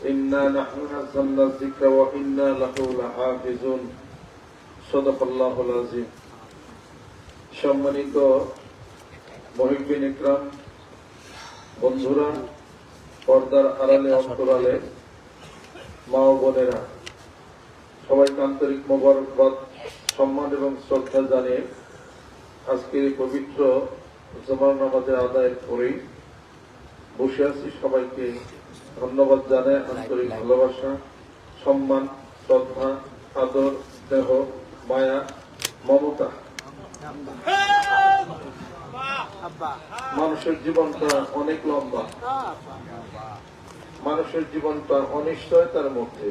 إنا نحن نزلنا الذكر وإنا له لحافظون صدق الله العظيم সম্মানিত মুহিব্বিন ইকরাম বন্ধুরা পর্দার আড়ালে অন্তরালে মা ও বোনেরা সবাইকে আন্তরিক মোবারকবাদ সম্মান এবং শ্রদ্ধা জানিয়ে আজকে পবিত্র জুমার নামাজের আদায়ের পরেই বসে আছি। সবাইকে ধন্যবাদ জানাই, আন্তরিক ভালোবাসা, সম্মান, শ্রদ্ধা, আদর, স্নেহ, মায়া, মমতা। মানুষের জীবনটা অনেক লম্বা, মানুষের জীবনটা অনিশ্চয়তার মধ্যে।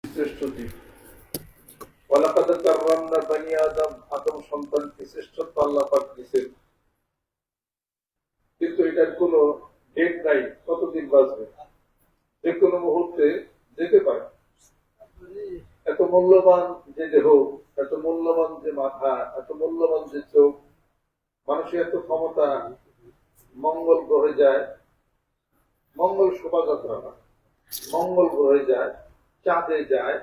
শ্রেষ্ঠ দ্বীপ ওয়ালাকাদ কাররামনা বানি আদম, আদম সন্তানকে শ্রেষ্ঠত্ব আল্লাহ পাক দিয়েছেন, কিন্তু এটার কোনো ডেট নাই, কতদিন বাঁচবে, যে কোনো মুহূর্তে যেতে পারে। এত মূল্যবান যে দেহ, এত মূল্যবান যে মাথা, এত মূল্যবান যে চোখ, মানুষের এত ক্ষমতা, মঙ্গল গ্রহে যায়, মঙ্গল শোভাযাত্রা না, মঙ্গল গ্রহে যায়, চাঁদে যায়,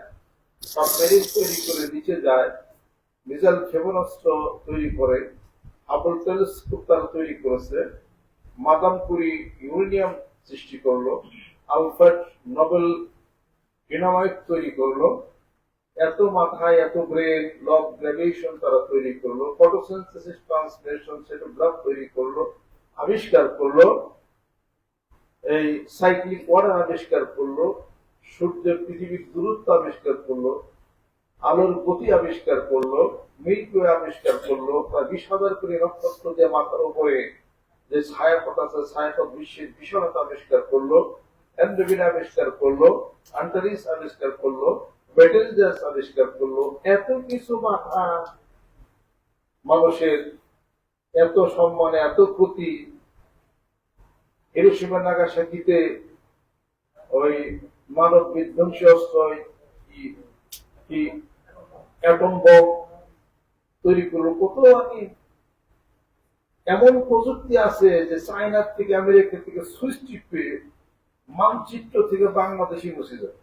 সাবমেরিন তৈরি করে নিচে যায়, মিসাইল ক্ষেপণাস্ত্র তৈরি করে, হাবল টেলিস্কোপ তারা তৈরি করেছে, মাদাম কুরি ইউরেনিয়াম সৃষ্টি করলো, আলফ্রেড নোবেল ডিনামাইট তৈরি করলো, এত মাথায় এত ব্রেন, ল অফ গ্র্যাভিটেশন তারা তৈরি করলো, ফটোসিনথেসিস ট্রান্সলেশন সেটা ব্লাড তৈরি করলো, আবিষ্কার করলো, এই সাইক্লিক ওয়াটার আবিষ্কার করলো, সূর্যের পৃথিবীর দূরত্ব আবিষ্কার করলো, আলোর গতি আবিষ্কার করলো, মিল্কি ওয়ে আবিষ্কার করলো, প্রায় 20,000 কোটি নক্ষত্র দিয়ে মাথার উপরে যে ছায়াপথ আছে, ছায়াপথ বিশ্বের বিশালতা আবিষ্কার করলো, অ্যান্ড্রোমিডা আবিষ্কার করলো, আন্টারিস আবিষ্কার করলো, বেটেলজাস আবিষ্কার করলো। এত কিছু মাথা, মানুষের এত সম্মানে, এত প্রতি। হিরোশিমা নাগাসাকিতে ওই মানব বিধ্বংসী অস্ত্র কি অ্যাটম বম তৈরি করলো। কত এমন প্রযুক্তি আছে যে চায়নার থেকে, আমেরিকা থেকে সুইচ টিপে মানচিত্র থেকে বাংলাদেশই মুছে যাবে।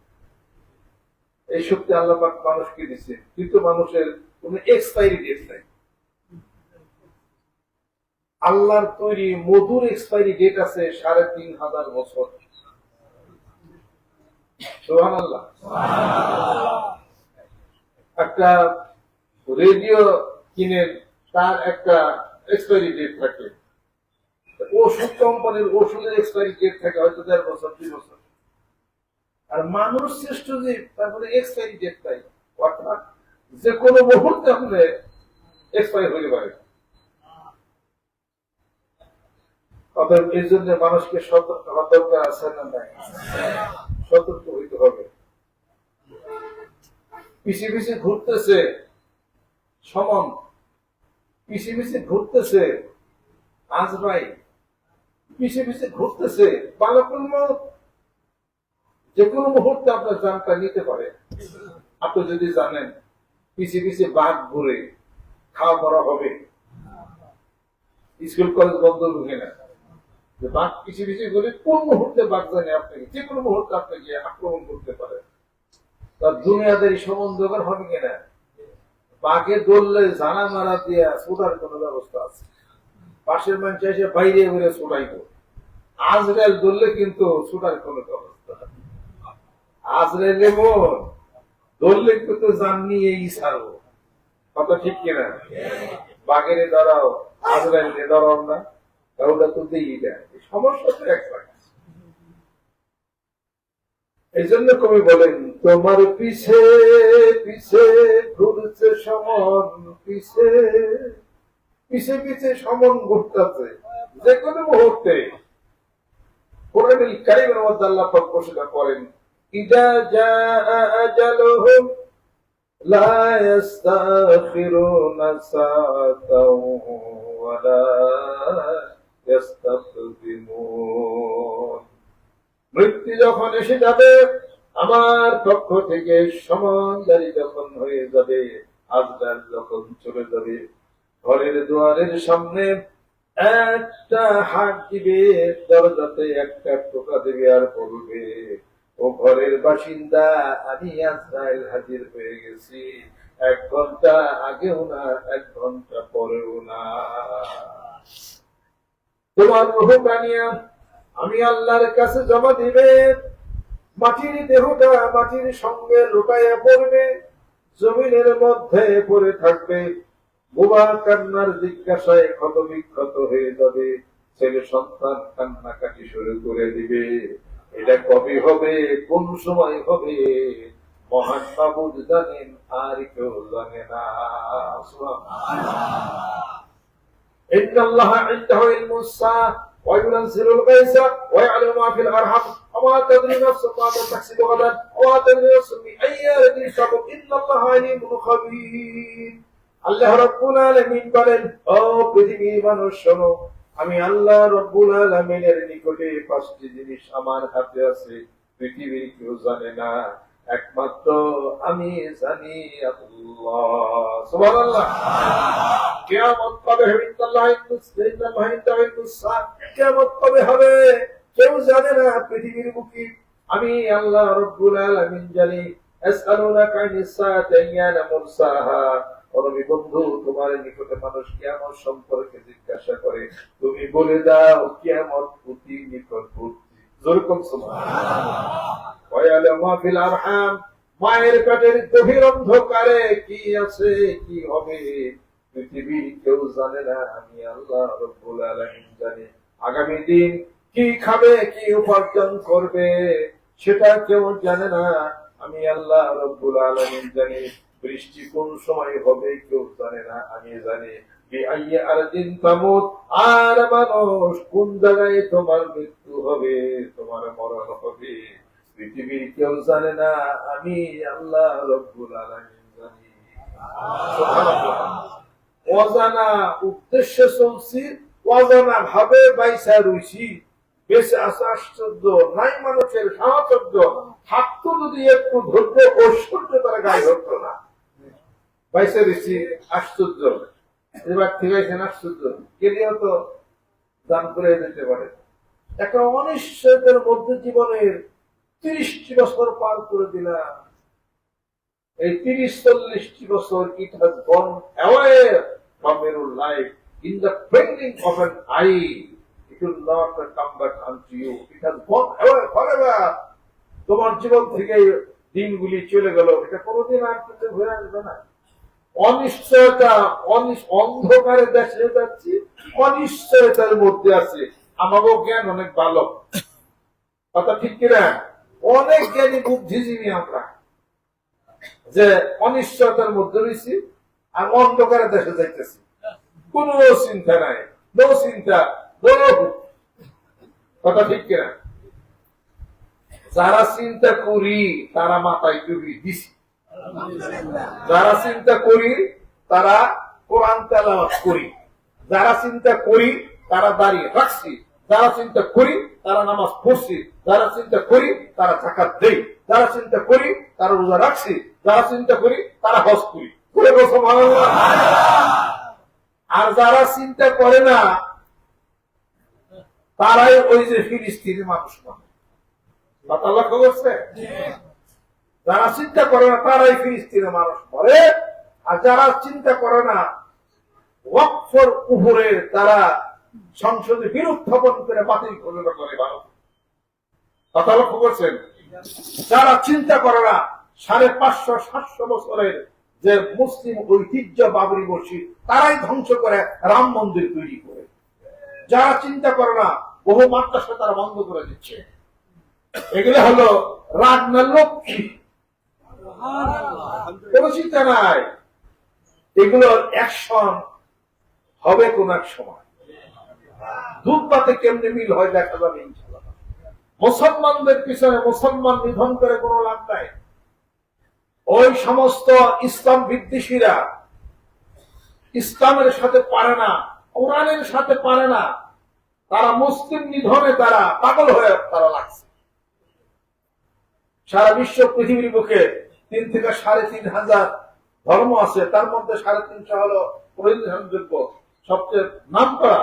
এই শক্তি আল্লাহ পাক মানুষকে দিচ্ছে, কিন্তু মানুষের কোন এক্সপায়ারি ডেট নাই। আল্লাহর তৈরি মধুর এক্সপায়ারি ডেট আছে 3,500 বছর। সুবহানাল্লাহ। একটা রেডিও কিনে তার একটা এক্সপায়ারি ডেট থাকে, ওষুধ কোম্পানির ওষুধের এক্সপায়ারি ডেট থাকে হয়তো 1.5 বছর 2 বছর। আর মানুষ শ্রেষ্ঠ যে, তারপরে এক্সপায়ারি ডেট নাই, অর্থাৎ যে কোনো মুহূর্তে আপনি এক্সপায়ার হতে পারে। অতএব এই জন্য মানুষকে সতর্ক হওয়া দরকার আছে না নাই? সতর্ক হইতে হবে। পিছিয়ে পিছিয়ে ঘুরতেছে সমন, পিছিয়ে পিছিয়ে ঘুরতেছে আজরাইল, পিছিয়ে পিছিয়ে ঘুরতেছে পালাকুল মউত। যে কোনো মুহূর্তে আপনার জানটা নিতে পারে। আপনি যদি জানেন পিছিয়ে পিছিয়ে বাঘ ঘুরে, খাওয়া পড়া হবে, স্কুল কলেজ বন্ধ ঢুকে না, যে বাঘ পিছিয়ে পিছিয়ে ঘুরে, কোন মুহূর্তে বাঘ জানে আপনাকে, যে কোনো মুহূর্তে আপনাকে আক্রমণ করতে পারে। তার দুনিয়াদারি সম্বন্ধ হবে কিনা? বাঘে দৌড়লে জানা মারা দিয়ে ছোটার কোন ব্যবস্থা আছে? পাশের মানুষ এসে বাইরে ঘুরে ছোটাইব। আজরাইল দৌড়লে কিন্তু ছোটার কোন ব্যবস্থা। আজরাইল দৌড়লে কিন্তু জান নিয়ে ছাড়বো, কথা ঠিক কিনা? বাঘের দাঁড়াও, আজরাইল দাঁড়াও না, ওটা তো দিই দেয়। সমস্যা তো একটা। এই জন্য কবি বলেন, তোমার পিছে পিছে ঘুরছে সমন, পিছে পিছে পিছে সমন ঘুরতেছে যে কোনো মুহূর্তে। কোরআনুল কারীমের মধ্যে আল্লাহ পাক ঘোষণা করেন, ইদা জাআ আজালুহুম লা ইস্তাখিরুনা সাআতাও ওয়া লা ইস্তাকদিমুন। মৃত্যু যখন এসে যাবে আমার পক্ষ থেকে সমানদারি যখন হয়ে যাবে, আজরাইল যখন চলে যাবে, ঘরের দুয়ারের সামনে একটা হাত দিবে, দরজাতে একটা টোকা দেবে আর বলবে, ও ঘরের বাসিন্দা, আমি আজরাইল হাজির হয়ে গেছি। 1 ঘন্টা আগেও না, 1 ঘন্টা পরেও না। তোমার রূহটা নিয়ে আমি আল্লাহর কাছে জমা দিবে। মাটির দেহটা মাটির সঙ্গে লুটাইয়া পড়বে, জমিনের মধ্যে পড়ে থাকবে। বোবা কান্নার জিজ্ঞাসায় ক্ষত বিক্ষত হয়ে যাবে। ছেলে সন্তান কান্নাকাটি শুরু করে দিবে। এটা কবে হবে, কোন সময় হবে, মহান মাবুদ জানেন, আর কেউ জানে না। ইন্নাল্লাহা ইনদাহু ইলমুস সাআ ওয়া ইউনজিলুল গায়সা ওয়া ইয়া'লামু মা ফিল আরহাম ওয়া মা তাদরি নাফসুন মাযা তাকসিবু গাদান ওয়া মা তাদরি নাফসুন বিআইয়ি আরদিন তামুত ইন্নাল্লাহা আলিমুন খাবীর। আল্লাহ রাব্বুল আলামিন বলেন, ও পৃথিবীর মানুষ শোনো, আমি আল্লাহ রাব্বুল আলামিনের নিকটে 5টি জিনিস আমার হাতে আছে, পৃথিবীর কেউ জানে না, একমাত্র আমি জানি, আল্লাহ। সুবহানাল্লাহ। কিয়ামত কবে হবে? কিয়ামত কবে হবে কেউ জানে না পৃথিবীর বুকে, আমি আল্লাহ রাব্বুল আলামিন জানি। আসআলুনাকা আনিস সাআতি আইয়ানা মুরসাহা। ও নবী বন্ধু, তোমার নিকটে মানুষ কিয়ামত সম্পর্কে জিজ্ঞাসা করে, তুমি বলে দাও কিয়ামত অতি নিকটবর্তী। যেরকম সুবহানাল্লাহ। ওয়া ইয়ালামু মা ফিল আরহাম, মায়ের পেটের গভীর অন্ধকারে কি আছে, কি হবে, পৃথিবীর কেউ জানে না, আমি আল্লাহ রাব্বুল আলামিন জানি। আগামী দিন কি খাবে, কি উপার্জন করবে, সেটা কেউ জানে না, আমি আল্লাহ রাব্বুল আলামিন জানি। বৃষ্টি কোন সময় হবে কেউ জানে না, আমি জানি। বিআইয়ি আরদিন তামুত, আর মানুষ কোন জায়গায় তোমার মৃত্যু হবে, তোমার মরণ হবে, পৃথিবীর কেউ জানে না, আমি আল্লাহ রাব্বুল আলামিন জানি। সুবহানাল্লাহ। অজানা উদ্দেশ্যে চলছি, অজানা ভাবে বাইসা রইছি, বেঁচে আসা আশ্চর্য, নাই মানুষের সাহচর্য, থাকতো যদি একটু ধৈর্য ঐশ্বর্য, তারা গায়ে ধরতো না। বাইসা রইছি আশ্চর্য, এবার ঠিক আছে আশ্চর্য, কেলিও তো দান করে দিতে পারে। একটা অনিশ্চয়তার মধ্যে জীবনের 30টি বছর পার করে দিলাম। এই 30-40টি বছর, it has gone away from your life in the twinkling of an eye. It will not come back unto you. It has gone away forever. তোমার জীবন থেকে দিনগুলি চলে গেল, এটা কোনোদিন আর কিছু ঘুরে আসবে না। অনিশ্চয়তা, অন্ধকারে দেশে যাচ্ছি, অনিশ্চয়তার মধ্যে আছে। আমারও জ্ঞান অনেক ভালো, কথা ঠিক কিনা? অনেক জ্ঞানী বুদ্ধিজীবী আমরা, যে অনিশ্চয়তার মধ্যে রয়েছি আর অন্ধকারে দেশে যাইতেছি, কোন চিন্তা নাই, নো চিন্তা, কথা ঠিক কিনা? যারা চিন্তা করি তারা মাথায় টুপি দিছি, যারা চিন্তা করি তারা কোরআন তেলাওয়াত করি, যারা চিন্তা করি তারা দাঁড়িয়ে রাখছি, যারা চিন্তা করি তারা নামাজ পড়ছি, যারা চিন্তা করি তারা যাকাত দেই, যারা চিন্তা করি তারা রোজা রাখছি, যারা চিন্তা করি তারা হজ করি। আর যারা চিন্তা করে না তারাই ওই যে ফিলিস্তিনি মানুষ মানে, কথা লক্ষ্য করছে? যারা চিন্তা করে না তারাই ফিলিস্তিনের মানুষ মরে, আর যারা চিন্তা করে না ওয়াকফের উপরে তারা সংসদে বিল উত্থাপন করে বাতিল ঘোষণা করে ভারত। কথা লক্ষ্য করছেন? যারা চিন্তা করে না 550-700 বছরের যে মুসলিম ঐতিহ্য বাবরি মসজিদ তারাই ধ্বংস করে রাম মন্দির তৈরি করে। যারা চিন্তা করে না বহু মাদ্রাসা তারা বন্ধ করে দিচ্ছে। এগুলো হলো রাজনার লক্ষ্মী, কোন চিন্তা নাই। এগুলোর অ্যাকশন হবে কোন এক সময়। দুধ পাতে কেমনি মিল হয় দেখা যাবে ইনশাআল্লাহ। মুসলমানদের পিছনে মুসলমান নিধন করে কোনো লাভ নাই। ওই সমস্ত ইসলাম বিদ্বেষীরা ইসলামের সাথে পারে না, কোরআনের সাথে পারে না, তারা মুসলিম নিধনে তারা পাগল হয়ে তারা লাগছে। সারা বিশ্ব পৃথিবীর বুকে 3 থেকে 3,500 ধর্ম আছে, তার মধ্যে 350 হলো পরিধানযোগ্য সবচেয়ে নাম করা।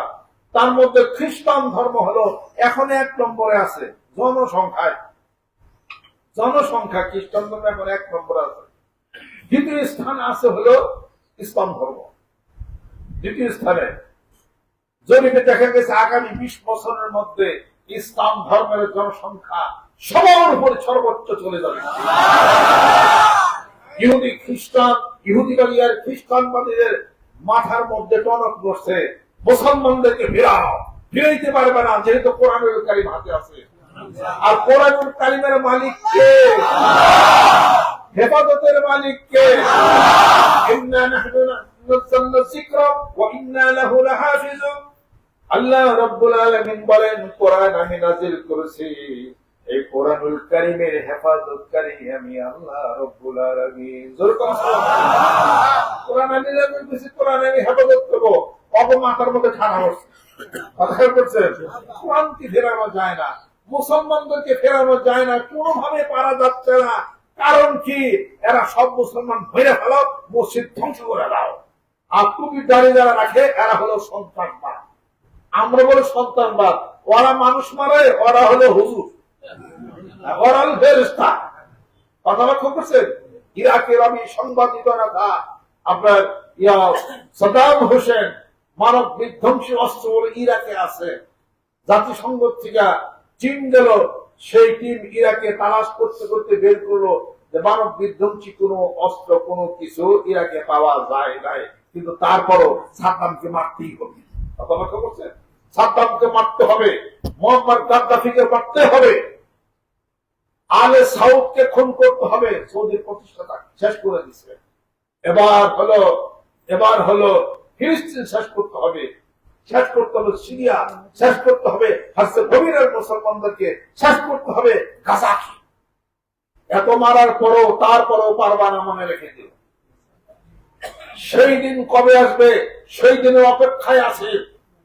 তার মধ্যে খ্রিস্টান ধর্ম হলো এখন 1 নম্বরে আছে জনসংখ্যা খ্রিস্টান ধর্ম এখন 1 নম্বরে আছে। দ্বিতীয় স্থানে আছে হলো ইসলাম ধর্ম। দ্বিতীয় স্থানে জরিপে দেখা গেছে আগামী 20 বছরের মধ্যে ইসলাম ধর্মের জনসংখ্যা সবার উপরে সর্বোচ্চ চলে যাবে। ইহুদিবাদী আর খ্রিস্টানবাদীদের মাথার মধ্যে টনক বসছে, মুসলমানদেরকে ফিরাইতে পারবে না, যেহেতু কোরআনুল কারীম হাতে আছে। আর কোরআনুল কারীমের মালিক কে? হেফাজতের মালিক কে? ইন্না নাহনু নাযালনা যিকরা ওয়া ইন্না লাহু লাহাফিজুন। আল্লাহ রাব্বুল আলামিন বলেন, কোরআন আমি নাযিল করেছি, এই কোরআনুল কারীমের হেফাজতকারী আমি আল্লাহ রাব্বুল আলামিন। জোরে বলুন সুবহানাল্লাহ। কোরআন আমি নাযিল করেছি, কোরআন আমি হেফাজত করব। বাবা মাথার মধ্যে ঠাড়া হচ্ছে, কথা বলছেন। কোরআনকে ফেরানো যায় না, মুসলমানদেরকে ফেরানো যায় না, কোনোভাবে পারা যাচ্ছে না। কারণ কি? এরা সব মুসলমান ভরে ফেলো, মসজিদ ধ্বংস করে দাও। আর টুপি দাঁড়িয়ে যারা রাখে এরা হলো সন্ত্রাসবাদ। আমরা বলি সন্ত্রাসবাদ, ওরা মানুষ মারে, ওরা হলো হুজুর, ওরা হলো ফেরেশতা। কথা লক্ষ্য করছেন? ইরাকের আমি সাংবাদিকরা আপনার সাদ্দাম হোসেন মানব বিধ্বংসী অস্ত্র বলে ইরাকে আছে। জাতিসংঘ থেকে টিম গেল, সেই টিম ইরাকে তালাশ করতে করতে বের করলো যে মানব বিধ্বংসী কোন অস্ত্র কোন কিছু ইরাকে পাওয়া যায় নাই, কিন্তু তারপরও সাদ্দামকে মারতেই হবে। কথা লক্ষ্য করছেন? সাদ্দামকে মারতে হবে, মোহাম্মদ গাদ্দাফিকে মারতে হবে, আলে সাউদকে খুন করতে হবে। সৌদির প্রতিষ্ঠাতা শেষ করে দিচ্ছে। এবার হলো ফিলিস্তিন শেষ করতে হবে, শেষ করতে হবে সিরিয়া, শেষ করতে হবে গভীরের মুসলমানদেরকে, শেষ করতে হবে গাজা। এত মারার পরও তারপরও পারবা না, মনে রেখে দিও। সেই দিন কবে আসবে? সেই দিনের অপেক্ষায় আছে,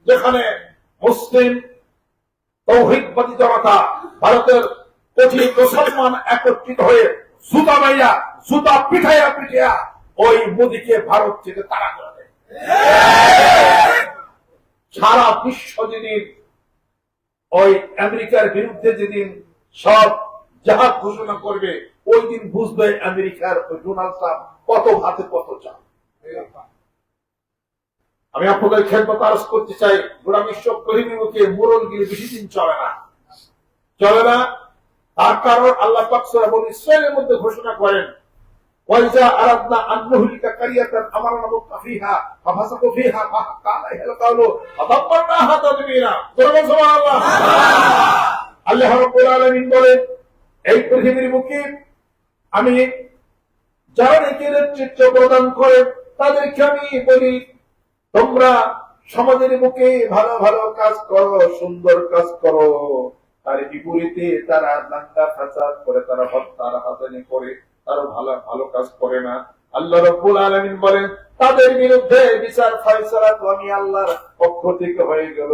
যেখানে মুসলিম তৌহিদবাদী জনতা, ভারতের কোটি মুসলমান একত্রিত হয়ে জুতা পিঠাইয়া ওই মোদীকে ভারত থেকে তাড়া করে দেয়। সারা বিশ্ব যেদিন ওই আমেরিকার বিরুদ্ধে যেদিন সব জাহাজ ঘোষণা করবে, ওই দিন বুঝবে আমেরিকার ওই ডোনাল্ড ট্রাম্প কত হাতে কত চাপ। আমি আপনাদের খেদমত আরজ করতে চাই, গোটা বিশ্ব পৃথিবীকে মুরলগিরি বেশি দিন চলে না। তার কারণ আল্লাহ পাক সূরা বনী ইসরাঈলের মধ্যে ঘোষণা করেন, ওয়াইজা আরাদনা আন নুহলিকা কারিয়াতান আমারনা মুত্তাফিহা ফাফাসাকু ফিহা ফাহাক্কা আলাইহিল কাওলু ফাদাম্মারনাহা তাদমীরা। সুবহানাল্লাহ। আল্লাহ রাব্বুল আলামিন বলেন, এই পৃথিবীর বুকে আমি যারা নেতৃত্ব প্রদান করে তাদেরকে আমি বলি, তোমরা সমাজের বুকে ভালো ভালো কাজ করো, সুন্দর কাজ করো। তার বিপরীতে তারা দাঙ্গা ফাসাদ করে, তারা হত্যার হাতানি করে, তারা ভালো কাজ করে না। আল্লাহ রাব্বুল আলামিন বলেন, তাদের বিরুদ্ধে বিচার ফয়সালা তো আমি আল্লাহর পক্ষ থেকে হয়ে গেল।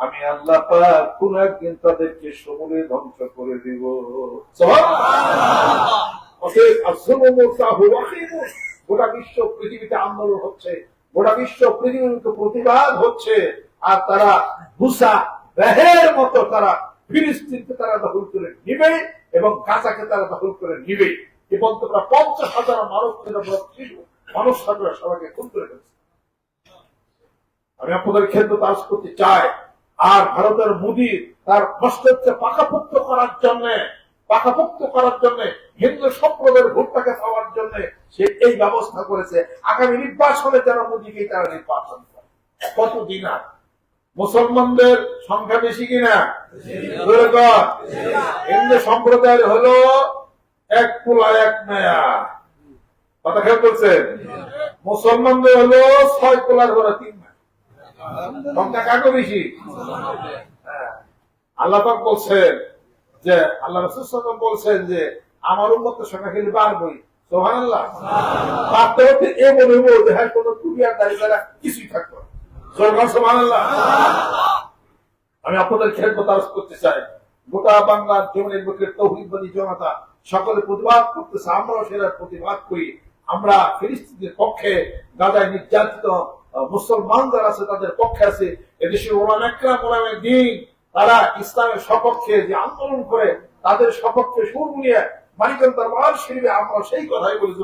আমি আল্লাহ পাক কোন একদিন তাদেরকে সমূলে ধ্বংস করে দিব। সুবহানাল্লাহ। গোটা বিশ্ব পৃথিবীতে আন্দোলন হচ্ছে, গোটা বিশ্ব পৃথিবীতে প্রতিবাদ হচ্ছে, আর তারা মুসা রাহের মতো তারা ফিলিস্তিনকে তারা দখল করে নিবে এবং গাজাকে তারা দখল করে নিবে এবং তোমরা 50,000 মানুষ সবাইকে খুন করে ফেলছে। আমি আপনাদের ক্ষেত্রে কাজ করতে চাই। আর ভারতের মোদী তার কষ্টকে পাকাপোক্ত করার জন্য হিন্দু সম্প্রদায়ের ভোটটাকে পাওয়ার জন্য সে এই ব্যবস্থা করেছে। আগামী নির্বাচনে যারা মোদীকে তারা নির্বাচন করে। কতদিন আর মুসলমানদের সংখ্যা বেশি কিনা? হিন্দু সম্প্রদায়ের হলো 1 কুলা 1 মেয়া। কথা খেয়াল করছেন? মুসলমানদের হলো 6 কুলার ঘরে 3 মেয়া। সংখ্যা কাকে বেশি? আল্লাহ পাক বলছেন যে, আল্লাহ রাসূল সাল্লাল্লাহু আলাইহি ওয়াসাল্লাম বলছেন যে আমার উম্মতের সংখ্যা খালি বাড়বেই। সুবহানাল্লাহ। তাতে হতে এ বলবো যে হ্যাঁ কোন কুবিয়ার দাঁড়িয়ে কিছুই থাকবে না। সুবহানাল্লাহ। আমি আপনাদের খেদমত আরজ করতে চাই, গোটা বাংলার জীবনের বুকের তৌহিদবাদী জনতা সকলে প্রতিবাদ করতেছে, আমরাও সেটা প্রতিবাদ করি। আমরা ফিলিস্তিনের পক্ষে, গাজায় নির্যাতিত মুসলমান যারা আছে তাদের পক্ষে আছে। এদেশের ওলামা একরাম, ওলামা দ্বীন, তারা ইসলামের সপক্ষে যে আন্দোলন করে তাদের সপক্ষে সুর নিয়ে মানিকগঞ্জ দরবার শরীফে আমরা সেই কথাই বলি।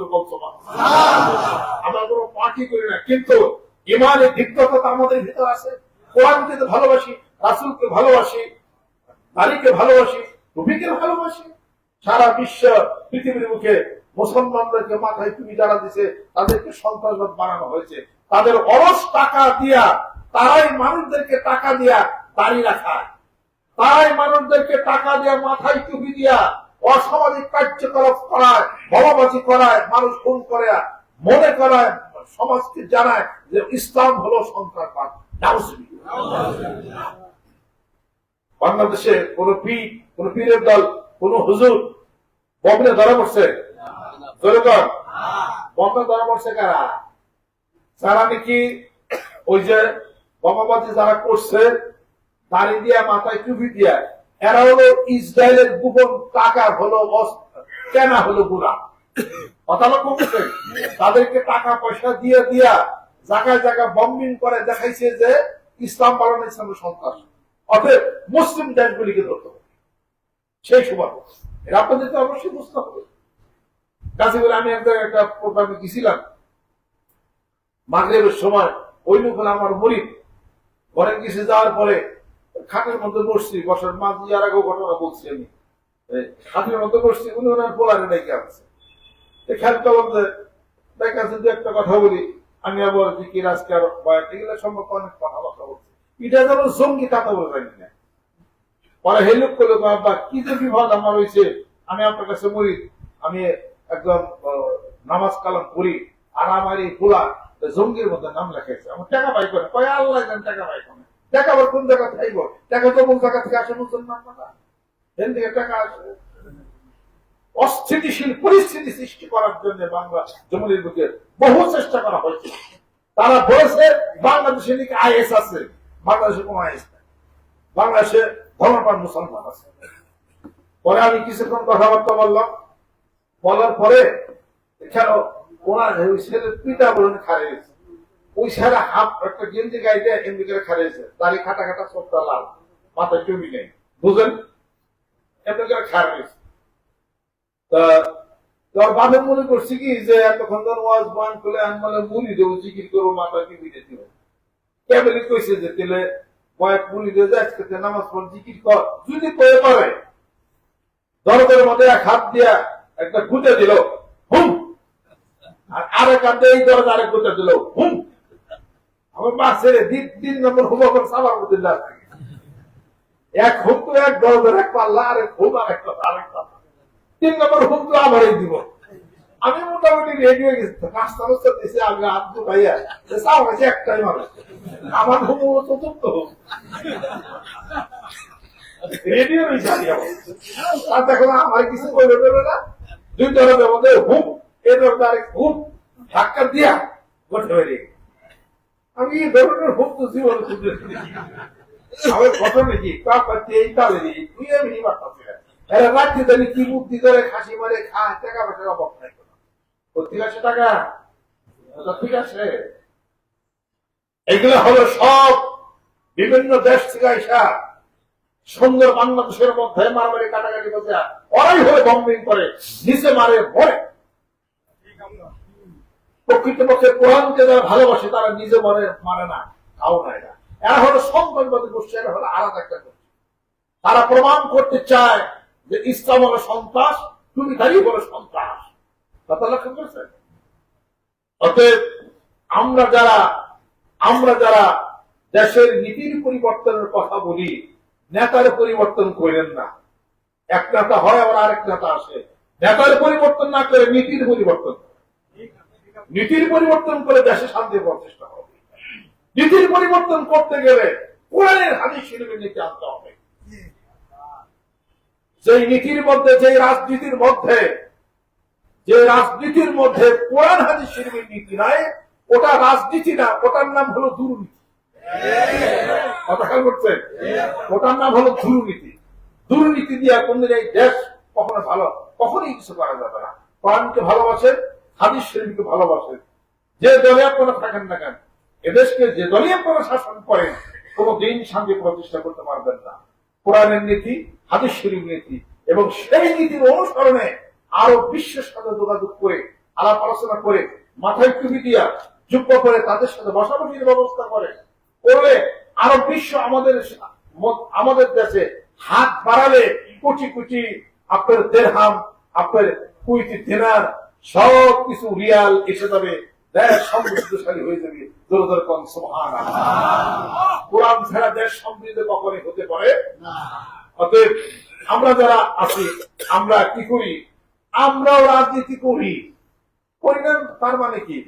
আমরা কোনো পার্টি করি না, কিন্তু ইমানের দীপ্ততা আমাদের ভিতর আছে। কোরআনকে ভালোবাসি, রাসূলকে ভালোবাসি, নারীকে ভালোবাসি, নবীকে ভালোবাসি। সারা বিশ্ব পৃথিবীর মুখে মুসলমানদেরকে মাথায় টুপি যারা দিছে তাদেরকে সন্ত্রাসবাদ বানানো হয়েছে। তাদের অলস টাকা দিয়া, তারাই মানুষদেরকে টাকা দিয়া দাড়ি রাখায়, তারাই মানুষদেরকে টাকা দিয়া মাথায় টুপি দিয়া অসামাজিক কার্যকলাপ করায়, বোমাবাজি করায়, মানুষ খুন করে, মনে করায়, সমাজকে জানায় যে ইসলাম হলো সন্ত্রাসবাদ। বাংলাদেশে কোন পীর, কোন পীরের দল, কোন হুজুর বম্বে ধরা পড়ছে? বম্বে ধরা পড়ছে কারা? যারা নাকি ওই যে বোমাবাজি যারা করছে দাড়ি দিয়া মাথায় টুপি দিয়া, এরা হলো ইসরায়েলের গোপন টাকা হলো কেনা হলো গুড়া। কথা লক্ষ্য করছেন? তাদেরকে টাকা পয়সা দিয়ে দিয়া জায়গায় জায়গায় বম্বিং করে দেখাইছে যে ইসলাম পালনের ইসলামের সন্ত্রাস। অতএব মুসলিম দেশগুলিকে ধরতে হবে সেই সময়। এরা আপনাদের তো অবশ্যই বুঝতে হবে। কাছে বলে আমি একটা প্রোগ্রামে গেছিলাম মাগরিবের সময়, ওই লোক হলো আমার মুরিদ। ঘরে গেছে যাওয়ার পরে খাটের মধ্যে বসছি, বসার মাঝে আর আগেও ঘটনা বলছি আমি, খাটের মধ্যে বসছি, উনি ওনার পোলারে ডেকে আসছে। খেয়াল করলাম যে দেখাচ্ছেন যে একটা কথা বলি, আমি আবার কি রাজকার এগুলো সম্পর্কে অনেক কথাবার্তা বলছি। এটা যেন জঙ্গি তা তো জানি না। পরে হেলুক করলো, আব্বা কি যে বিভাগ আমার হয়েছে, আমি আপনার কাছে মরি, আমি একদম নামাজ কালাম করি, আর আমার এই পোলা জঙ্গির মধ্যে নাম লেখাইছে, আমার টাকা পাই করে। কয় আল্লাহ জান টাকা পাই করে, টাকা আবার কোন জায়গা থাকব? টাকা তো কোন জায়গা থেকে আসে মুসলমান টাকা, এখান থেকে টাকা আসে। অস্থিতিশীল পরিস্থিতি সৃষ্টি করার জন্য বাংলা জমির বুকে বহু চেষ্টা করা হয়েছে। তারা বলেছে বাংলাদেশে নাকি আইএস আছে, বাংলাদেশে কোন আইএস নাই, বাংলাদেশে ধর্মপ্রাণ মুসলমান আছে। পরে আমি কিছুক্ষণ কথাবার্তা বললাম, বলার পরে এখানে ওনার ওই ছেলের পিতা বলেন খারে গেছে, ওই ছেলে হাফ একটা গেঞ্জি গাইতে এমনি করে খারে গেছে, দাড়ি খাটা খাটা চোখটা লাল, মাথায় টুপি নেই, বুঝলেন, এমনি করে খারে গেছে। বাপে মনে করছি কি যে এতক্ষণ ধর ওয়াজ বান করলে আমি মানে মুড়ি দেবো, জিকির করবো, মাথায় টুপি দিতে হবে। ক্যাবেলি কইছে যে তেলে কয়েক মুড়ি দিয়ে যাচ্ছে নামাজ পড়, জিকির কর, যদি করে পারে দরকারের মধ্যে এক হাত দিয়া একটা গুঁজে দিল, হুম, আর আরেক হাত দিয়ে এই দরজা আরেক গুঁজে দিল, হুম। আমার মা ছেড়ে 3 নম্বর হুম করে সাবার মধ্যে এক হুম তো এক দরজার এক পাল্লা, আরেক হুম আরেক আরেক পাল্লা, 3 নম্বর হুম তো আমারই দিব। আমি মোটামুটি রেডি হয়ে গেছি, নাস্তা নাস্তা দিয়েছি, আমি আব্দু ভাইয়া চাও গেছে একটাই মানুষ, আমার হুম চতুর্থ হুম রেডিও রয়েছে। আর দেখো না আমার কিছু বলে দেবে না, 2 দরজার মধ্যে হুম, এই দরজা আরেক হুম, ধাক্কা দিয়া গোটা বেরিয়ে। আমি এই ধরনের হুম তো জীবন খুঁজে আমার ঘটনা কি কাপাচ্ছে এই তালেরই তুই আমি বাড়তাছি না। এরা রাত্রি তাহলে কি বুদ্ধি করে খাসি মারে খায়, টাকা পয়সার অভাব নাই, ঠিক আছে টাকা, ঠিক আছে। এগুলো হলো সব বিভিন্ন দেশ থেকে আসা সুন্দর বাংলাদেশের মধ্যে মারামারি কাটাকাটি করতে, ওরাই হয়ে বম্বিং করে, নিচে মারে মরে। প্রকৃতপক্ষে কোরআনকে যারা ভালোবাসে তারা নিজে মারে না, তাও নাই না। এরা হলো সন্ত্রাসবাদী গোষ্ঠী, এরা হলো আলাদা একটা গোষ্ঠী। তারা প্রমাণ করতে চায় যে ইসলাম হলো সন্ত্রাস, তুমি দাঁড়িয়ে বলো সন্ত্রাস। কথা লক্ষ্য করেছেন? অতএব আমরা যারা দেশের নীতির পরিবর্তনের কথা বলি, নেতার পরিবর্তন করেন না। এক নেতা হয় আবার আরেক নেতা আসে, নেতার পরিবর্তন না করে নীতির পরিবর্তন, নীতির পরিবর্তন করে দেশে শান্তি প্রতিষ্ঠা হবে। নীতির পরিবর্তন করতে গেলে কোরআনের হাদিস শরীফের নীতি আনতে হবে। যে নীতির মধ্যে, যে রাজনীতির মধ্যে কোরআন হাদিস শরীফের নীতি নাই, ওটা রাজনীতি না, ওটার নাম হলো দুর্নীতি। কথা খেয়াল করছেন? ওটার নাম হলো দুর্নীতি। দুর্নীতি দিয়ে কোনদিন এই দেশ কখনো ভালো কখনোই কিছু করা যাবে না। কোরআনকে ভালোবাসেন, হাদিস শরীফকে ভালোবাসেন, যে দলে আপনারা থাকেন না কেন, এদেশকে যে দলে আপনারা শাসন করেন, কোনদিন শান্তি প্রতিষ্ঠা করতে পারবেন না। কোরআনের নীতি, হাদিস শরীফ নীতি এবং সেই নীতির অনুসরণে আরো বিশ্বের সাথে যোগাযোগ করে, আলাপ আলোচনা করে, মাথায় টুপি দিয়া যুক্ত করে তাদের সাথে বসাবসির ব্যবস্থা করলে আরো বিশ্ব আমাদের দেশে হাত বাড়ালে কোটি কোটি আপনার দেড়হাম, আপনার কুইটি দিনার, সব কিছু রিয়াল এসে যাবে, দেশ সমৃদ্ধশালী হয়ে যাবে। জোরে কোন সুবহানাল্লাহ। কোরআন ছাড়া দেশ সমৃদ্ধ কখনোই হতে পারে না। অতএব আমরা যারা আছি, আমরা কি করি? আমরাও রাজনীতি করি না। তার মানে কি?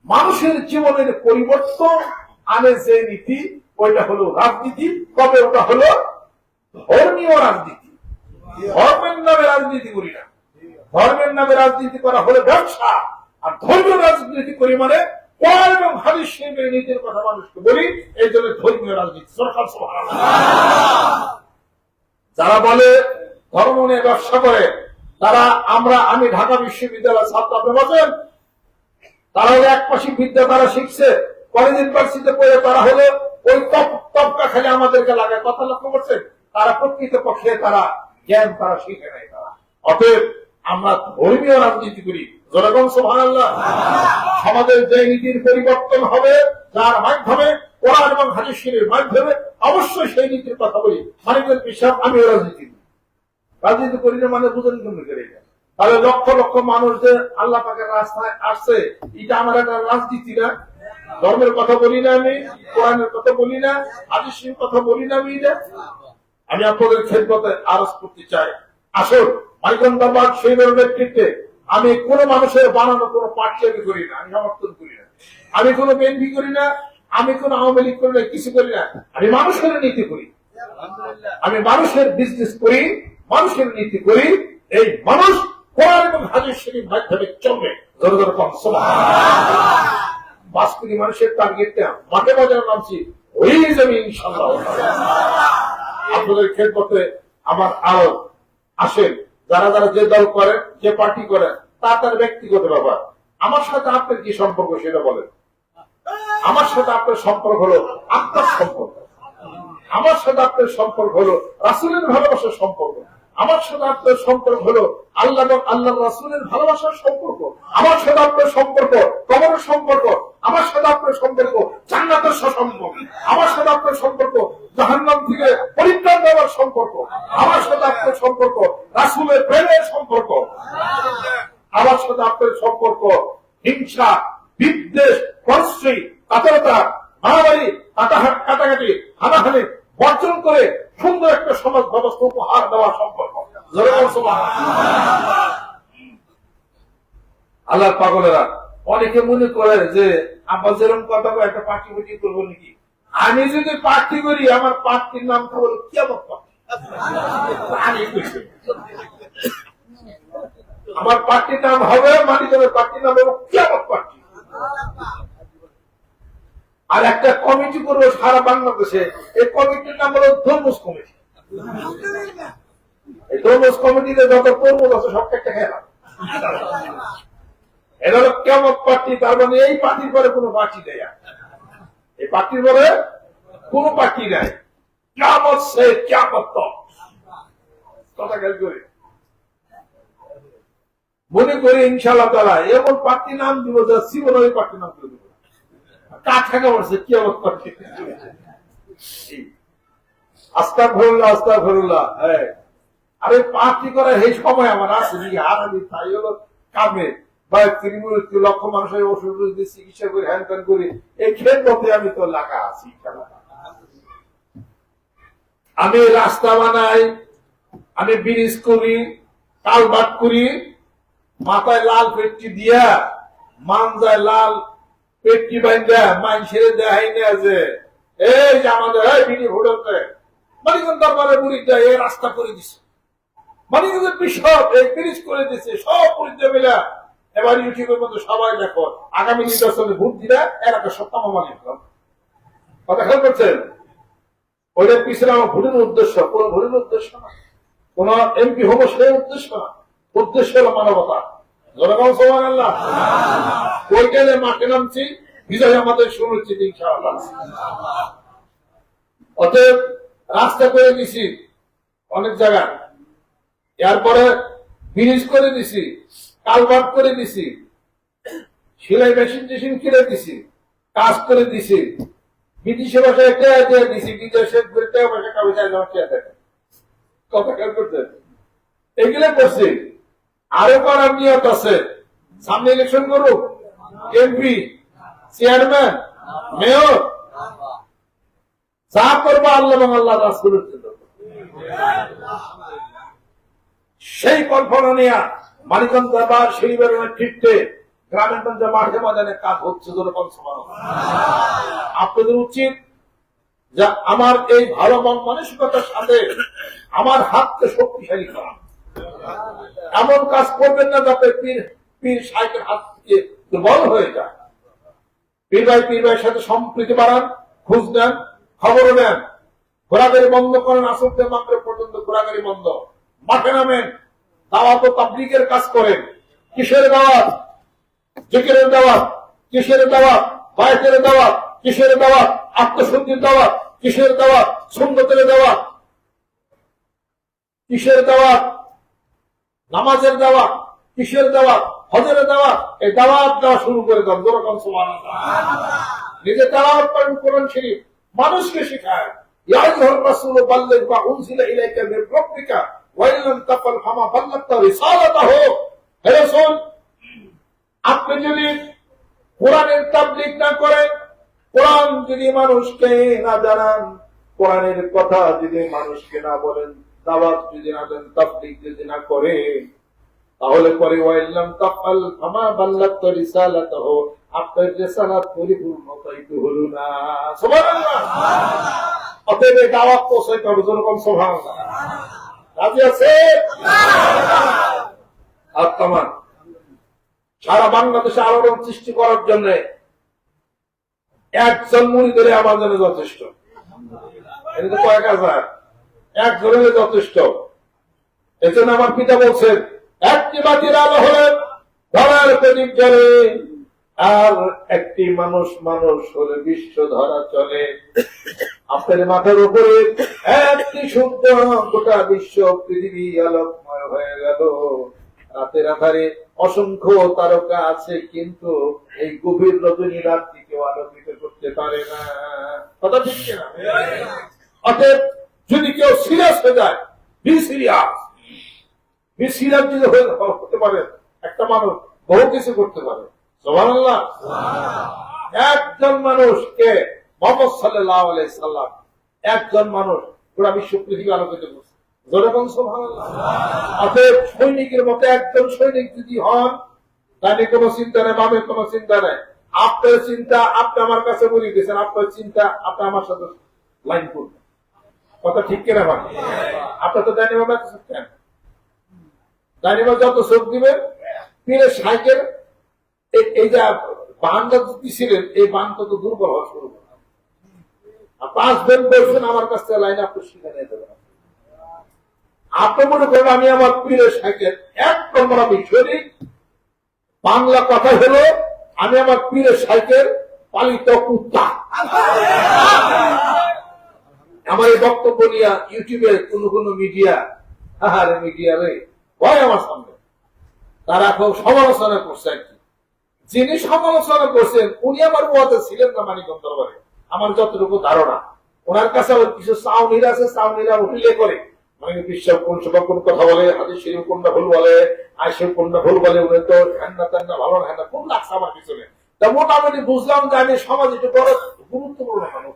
মানুষের জীবনের পরিবর্তন আনে যে নীতি, ওইটা হলো রাজনীতি। তবে ওটা হলো ধর্মীয় রাজনীতি। ধর্মের নামে রাজনীতি করি না। ধর্মের নামে রাজনীতি করা হলে ব্যবসা, আর ধর্মীয় রাজনীতি করি মানে কোরআন এবং হাদিস শরীফের নীতির কথা মানুষকে বলি। এই জন্য ধর্মীয় রাজনীতি। যারা বলে ধর্ম নিয়ে ব্যবসা করে, তারা আমি ঢাকা বিশ্ববিদ্যালয়ের ছাত্র, আপনি বলছেন তারা হলো একপাশিক বিদ্যা তারা শিখছে, কলেজ ইউনিভার্সিটিতে পড়ে তারা হলো ওই তপকা খেলে আমাদেরকে লাগায়। কথা লক্ষ্য করছেন? তারা প্রকৃত পক্ষে তারা জ্ঞান তারা শিখে নেয়। তারা অতএব আমরা ধর্মীয় রাজনীতি করি। যেরকম সুবহানাল্লাহ। সমাজের যে নীতির পরিবর্তন হবে, যার মাধ্যমে কোরআন এবং হাদিস শরীফের মাধ্যমে, অবশ্যই সেই নীতির কথা বলি। মানিকের বিশ্বাস আমিও রাজনীতি করি না মানে বুঝেন কেমন করে? তাহলে লক্ষ লক্ষ মানুষ যে আল্লাহ পাকের রাস্তায় আসছে, এটা আমার একটা রাজনীতি না? ধর্মের কথা বলি না আমি, কোরআনের কথা বলি না, হাদিসের কথা বলি না আমি আপনাদের খেদমতে আরজ করতে চাই, আসুন মাইকন দরবার শহীদের নেতৃত্বে আমি কোন মানুষের বানানো কোন পার্টি আমি করি না, আমি সমর্থন করি না, আমি কোন বিএনপি করি না, আমি কোন আওয়ামী লীগ করি না, কিছু করি না। আমি মানুষের নীতি করি, আমি মানুষের বিজনেস করি, মানুষের নীতি করি। এই মানুষ কোরআন এবং হাদিস শরীফের মাধ্যমে চলবে। জোরে জোরে বলুন সুবহানাল্লাহ। 5 কোটি মানুষের টার্গেটটা মাঠে বাজারে নামছি, হয়ে যাবে ইনশাআল্লাহ। আপনাদের খেদমতে আমার আরো আসেন, যারা যারা যে দল করেন, যে পার্টি করেন, তার ব্যক্তিগত ব্যাপার। আমার সাথে আপনার কি সম্পর্ক সেটা বলেন। আমার সাথে আপনার সম্পর্ক হলো আত্মার সম্পর্ক, আমার সাথে আপনার সম্পর্ক হলো রাসূলের ভালোবাসার সম্পর্ক, আমার সাথে আপনার সম্পর্ক হলো আল্লাহ এবং আল্লাহ রাসূলের ভালোবাসার সম্পর্ক, আমার সাথে আপনার সম্পর্ক কবরের সম্পর্ক, আমার সাথে আপনার সম্পর্ক জান্নাতের সম্পর্ক, আমার সাথে আপনার সম্পর্ক জাহান্নাম থেকে পরিত্রাণ দেওয়ার সম্পর্ক, আমার সাথে আপনার সম্পর্ক রাসূলের প্রেমের সম্পর্ক, আমার সাথে আপনার সম্পর্ক হিংসা, বিদ্বেষ, পরশ্রী, কাতরতা, মারামারি, কাটাকাটি, হানাহানি বর্জন করে সুন্দর একটা সমাজ ব্যবস্থা উপহার দেওয়ার সম্পর্ক। আল্লাহর পাগলেরা অনেকে মনে করে যে আমার যেরকম কথা একটা পার্টি মিটিং করবো নাকি, আমি যদি পার্টি করি আমার পার্টির নামটা হলো কিয়ামত পার্টি। আমার পার্টির নাম হবে মানিকের পার্টির নাম হবে কিয়ামত পার্টি। আর একটা কমিটি করবো সারা বাংলাদেশে, এই কমিটির নাম হলো তরমুজ কমিটি। এই তরমুজ কমিটিতে যত তরমুজ আছে সব একটা খেলা, এটা হলো কিয়ামত পার্টি। তার মানে এই পার্টির পরে কোনো পার্টি নেই, এই পার্টির পরে কোনো পার্টি নাই। কিয়ামত সে কিয়ামত কথা খেয়াল করে মনে করে ইনশাআল্লাহ তাআলা এমন পার্টি নাম দিব যা জীবন ওই পার্টি নাম করে দেবো। কাঠাকে বলছে কিয়ামত পার্টি। আস্তাগফিরুল্লাহ আস্তাগফিরুল্লাহ। হ্যাঁ, আরে পার্টি করার এই সময় আমার আছে নাকি? আর আমি তাই হলো কামে বা তৃণমূল লক্ষ মানুষের ওষুধ চিকিৎসা করে হ্যান ত্যান করি, এই খেদমতে আমি তো লাগা আছি। আমি রাস্তা বানাই, আমি ব্রিজ করি, কালভার্ট করি, মাথায় লাল পেট্টি দিয়া মানজায় লাল পেট্টি বান্ধা মানুষের দেখাই না যে এই যে আমাদের বিনি ভোটারতে মানিকগঞ্জ দরবারের মুরিদরা এই রাস্তা করে দিছে, মানিকগঞ্জের বিশপ এই ব্রিজ করে দিছে, সব মুরিদরা মিলা এবার ইউটিউবের মধ্যে সবাই দেখো আগামী নির্বাচনে ভোট দিলে এলাকা সত্তা মানি কথা খেয়াল করছেন। ওইটার পিছনে আমার ভোটের উদ্দেশ্য, কোন ভোটের উদ্দেশ্য না, কোন এমপি হবো সেই উদ্দেশ্য না, উদ্দেশ্য হলো মানবতা। জনগণ সুবহানাল্লাহ। ওইখানে মাঠে নামছি, বিজয় আমাদের সুনিশ্চিত ইনশাআল্লাহ। অতএব রাস্তা করে দিছি অনেক জায়গা, এরপরে ব্রিজ করে দিছি, কালভার্ট করে দিছি, সেলাই মেশিন টেশিন কিনে দিছি, কাজ করে দিছি, বিদেশি ভাষায় টেয়া দিয়ে দিছি, বিদেশের টেয়া ভাষা কাগজ টেয়া থাকে কথা খেয়াল করতে, এগুলো করছি। আরো করার নিয়ত আছে, সামনে ইলেকশন করুক, এমপি, চেয়ারম্যান, মেয়র, যা করবো আল্লাহ এবং আল্লাহ রাসূলের জন্য। সেই কল্পনা নিয়ে মানিকগঞ্জ দরবার শরীফের নেতৃত্বে গ্রামের গঞ্জে মাঠে ময়দানে কাজ হচ্ছে। আপনাদের উচিত যে আমার এই ভালো মন মানসিকতার সাথে আমার হাতকে শক্তিশালী করা। এমন কাজ করবেন না যাতে পীর সাহেবের হাত থেকে দুর্বল হয়ে যায়। পীর ভাইয়ের সাথে সম্প্রীতি বাড়ান, খোঁজ নেন, খবর নেন, ঘোরাঘুরি বন্ধ করেন, আসর থেকে মাগরিব পর্যন্ত ঘোরাঘুরি বন্ধ, মাঠে নামেন, দাওয়াত ও তাবলীগের কাজ করেন। কিসের দাওয়াত? জিকিরের দাওয়াত। কিসের দাওয়াত? বায়াতের দাওয়াত। কিসের দাওয়াত? আত্মশুদ্ধির দাওয়াত। কিসের দাওয়াত? সুন্নতের দাওয়াত। কিসের দাওয়াত? নামাজের দাওয়াত। কিসের দাওয়াত? হজের দাওয়াত। এই দাওয়াত দেওয়া শুরু করে দেন। যেরকম সুবহানাল্লাহ। নিজে তেলাওয়াত করেন কোরআন শরীফ, মানুষকে শেখায়। ইয়া আইয়ুহার রাসূল বাল্লিগ মা উনজিলা ইলাইকা মির রাব্বিকা ওয়া ইন লাম তাফআল ফামা বাল্লাগতা রিসালাতাহু। হে রাসূল, আপনি যদি কোরআনের তাবলীগ না করেন, কোরআন যদি মানুষকে না জানান, কোরআনের কথা যদি মানুষকে না বলেন, দাওয়াত যদি না দেন, তাবলীগ যদি না করে, তাহলে পরে ওয়া ইন লাম তাফআল ফামা বাল্লাগতা রিসালাতাহু, আপনার রিসালাত পরিপূর্ণতাই তো হলো না। সুবহানাল্লাহ। অতএব দাওয়াত পৌঁছাইতে হবে। যেরকম সুবহানাল্লাহ। রাজি আছে? আর তামান সারা বাংলাদেশে আলোড়ন সৃষ্টি করার জন্য একজন মুরিদ আমার জন্য যথেষ্ট। এটা কয়েক হাজার, একজনের যথেষ্ট। এজন্য আমার পিতা বলছেন, একটি বাতির আলো হলে ধরার প্রদীপ জ্বলে, আর একটি মানুষ হলে বিশ্ব ধরা চলে। আপনার মাথার উপরে একটি সূর্য, গোটা বিশ্ব পৃথিবী আলোকময় হয়ে গেল। রাতের আধারে অসংখ্য তারকা আছে, কিন্তু এই গভীর রজনী রাত্রিকে আলোকিত করতে পারে না। কথা ঠিক না? অতএব যদি কেউ সিরিয়াস হয়ে যায়, বি সিরিয়াস যদি হতে পারে, একটা মানুষ বহু কিছু করতে পারে। সুবহানাল্লাহ। একজন মানুষকে মুহাম্মদ সাল্লাল্লাহু আলাইহি সাল্লাম, একজন মানুষ পুরো বিশ্ব পৃথিবী আলোকিত করছে। যেরকম সুবহানাল্লাহ। অতএব সৈনিকের মতো একজন সৈনিক যদি হন, তাহলে কোনো চিন্তা নেই, বামের কোনো চিন্তা নেই। আপনার চিন্তা আপনি আমার কাছে বলে দিয়েছেন, আপনার চিন্তা আপনি আমার সাথে লাইন করবেন। কথা ঠিক কিনা ভাই? আপনার তো ডাইনিমাম কেন? ডাইনিমাম যত চোখ দিবেন, পীরের সাইকেল এই যে বানটা দিছিলেন, এই বানটা তো দুর্বল হওয়া শুরু করে। 5 দিন বলছেন আমার কাছ থেকে লাইন আপনি শিখে নিয়ে দেবেন। আপনি মনে করেন আমি আমার পীরের সাইকেল এক নম্বর আমি শরীর, বাংলা কথা হলো আমি আমার পীরের সাইকেল পালিত কুত্তা। আমার এই বক্তব্য নিয়ে ইউটিউবে কোন মিডিয়া, মিডিয়া রে ভয় আমার সামনে, তারা খুব সমালোচনা করছে আর কি। যিনি সমালোচনা করছেন উনি আমার ওয়াদে ছিলেন না মানিকগঞ্জ দরবারে, আমার যতটুকু ধারণা। ওনার কাছে কিছু চাউনিরা আছে, চাউনিরা উঠিলে করে মানে বিশ্বাস কোন সভা কোন কথা বলে, হাদিস শরীফ কোনটা ভুল বলে, আয়েশা কোনটা ভুল বলে, উনি তো হ্যান্না ত্যান্না ভালো না, হ্যান্না কোন লাগছে আমার পিছনে। তা মোটামুটি বুঝলাম যে আমি সমাজে একটু বড় গুরুত্বপূর্ণ মানুষ।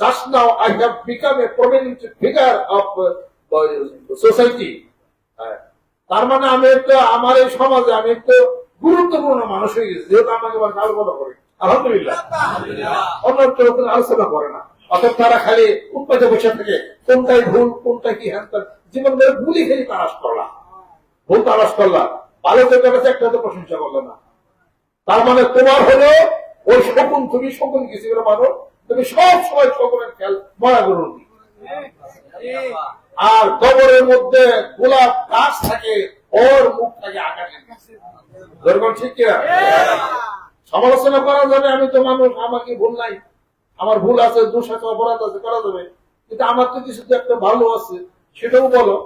Just now I have become a prominent figure of society. তার মানে আমি একটু আমার এই সমাজে আমি একটু গুরুত্বপূর্ণ মানুষ হয়ে গেছি, যেহেতু আমাকে আলোচনা করে। আলহামদুলিল্লাহ। অন্য কেউ আলোচনা করে না। অর্থাৎ তারা খালি উৎপাদে বসে থাকে, কোনটাই ভুল কোনটা কি হ্যাঁ, জীবন ধরে ভুলই খালি তালাশ করলাম, ভুল তালাশ করলাম, ভালো চোখের কাছে একটা তো প্রশংসা করলো না। তার মানে তোমার হলো ওই শকুন, তুমি শকুন কিছু মানুষ, তুমি সব সময় শকুনের খেয়াল মরা করুন। আর কবরের মধ্যে গোলাপ গাছ থাকে, ওর মুখ থাকে আকাশে। যেরকম ঠিক কিনা? সমালোচনা করা যাবে, আমি তো মানুষ, আমাকে ভুল নাই, আমার ভুল আছে, দোষ আছে, অপরাধ আছে, করা যাবে। কিন্তু আমার তো কিছু একটা ভালো আছে, সেটাও বলো,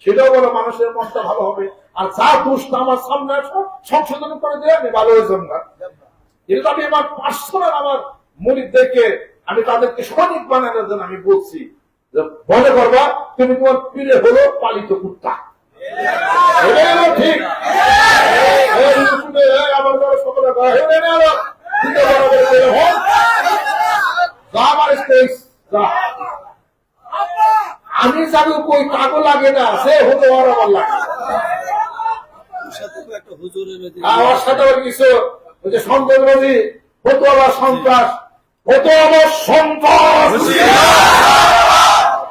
সেটাও বলো, মানুষের মনটা ভালো হবে। আর যা দোষটা আমার সামনে আসো, সংশোধন করে দিলে আমি ভালো হয়ে যাব না। কিন্তু আমি আমার পার্সোনাল আমার মুরিদদেরকে আমি তাদেরকে সঠিক বানানোর জন্য আমি বলছি যে মনে করবা তুমি তোমার পীরে হলো পালিত কুত্তা। এটাই হলো ঠিক। আমার সকলে আমি যাবো কই কাগো লাগে না, সে হতে আমার লাগে। আমার সাথে কিছু সন্ত্রাসী হতো, আবার সন্ত্রাস হতো, আবার সন্ত্রাস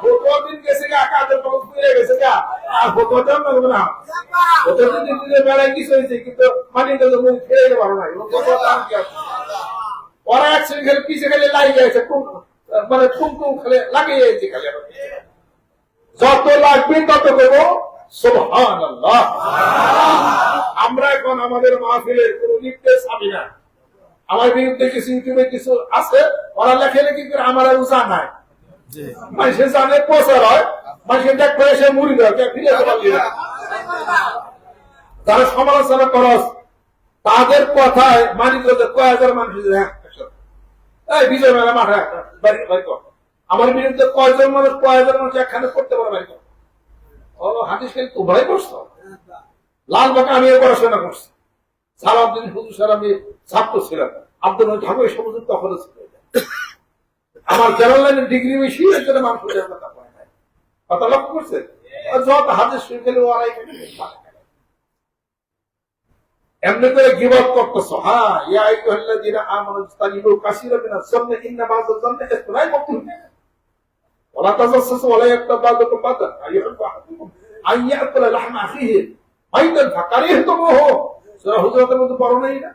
কতদিন গেছে গা, কাজের খবর ফিরে গেছে গা, আর হতো না বেড়ায় কিছু হয়েছে, কিন্তু মানে ফিরে পারো না। ওরা এক শ্রেণী খেলে পিছিয়ে খেলে লাগিয়ে গেছে, মানে টুমটুম খেলে লাগিয়ে যাচ্ছে খালি। যত লাগবে তত করবো সুবহানাল্লাহ। আমরা এখন আমাদের মাহফিলের কোন লিখতে ছাবি না। আমার বিরুদ্ধে কিছু ইউটিউবে কিছু আছে, ওরা লেখে নাকি আমার আর উজা নাই, মানুষের জানে প্রচার হয়, মানুষের দেখবে এসে মুড়ি দেয়, ফিরে পারলি না। যারা সমালোচনা করস তাদের কথায় মানি করতে কয় হাজার মানুষ বিজয় মেলা মাঠে বাড়ি কর। আমার বিরুদ্ধে কয়জন মানুষ, কয় হাজার মানুষ একখানে করতে পারে বাড়ি কর। ও হাদিস খেলে তোমরাই করছো। লালবাগে আমি পড়াশোনা করছি, সালাউদ্দিন হুজুর স্যার আমি ছাত্র ছিলাম, আব্দুল ঠাকুর সমুদ্র তখন ছিল। আমার জেনারেল লাইনের ডিগ্রি বেশি, এর জন্য মানুষ কথা লক্ষ্য করছে। যত হাদিস শুরু খেলে ওরাই এমনি করে গিবত করতেছ। হ্যাঁ, ইয়া আইয়ুহাল্লাযীনা আমানু ইজতানিবু কাসীরাম মিনাজ যান্নি ইন্না বা'যাজ যান্নি ইসmun মাকতুব। ওয়ালা তাজাসসাসু ওয়ালা ইয়াগতাব বা'দুকুম বা'দান আইয়ুহিব্বু আহাদুকুম আন ইয়াকুলা লাহমা আখিহি মাইতান ফাকারিহতুমুহু। সূরা হুজুরাতের মধ্যে পড়ো নাই না?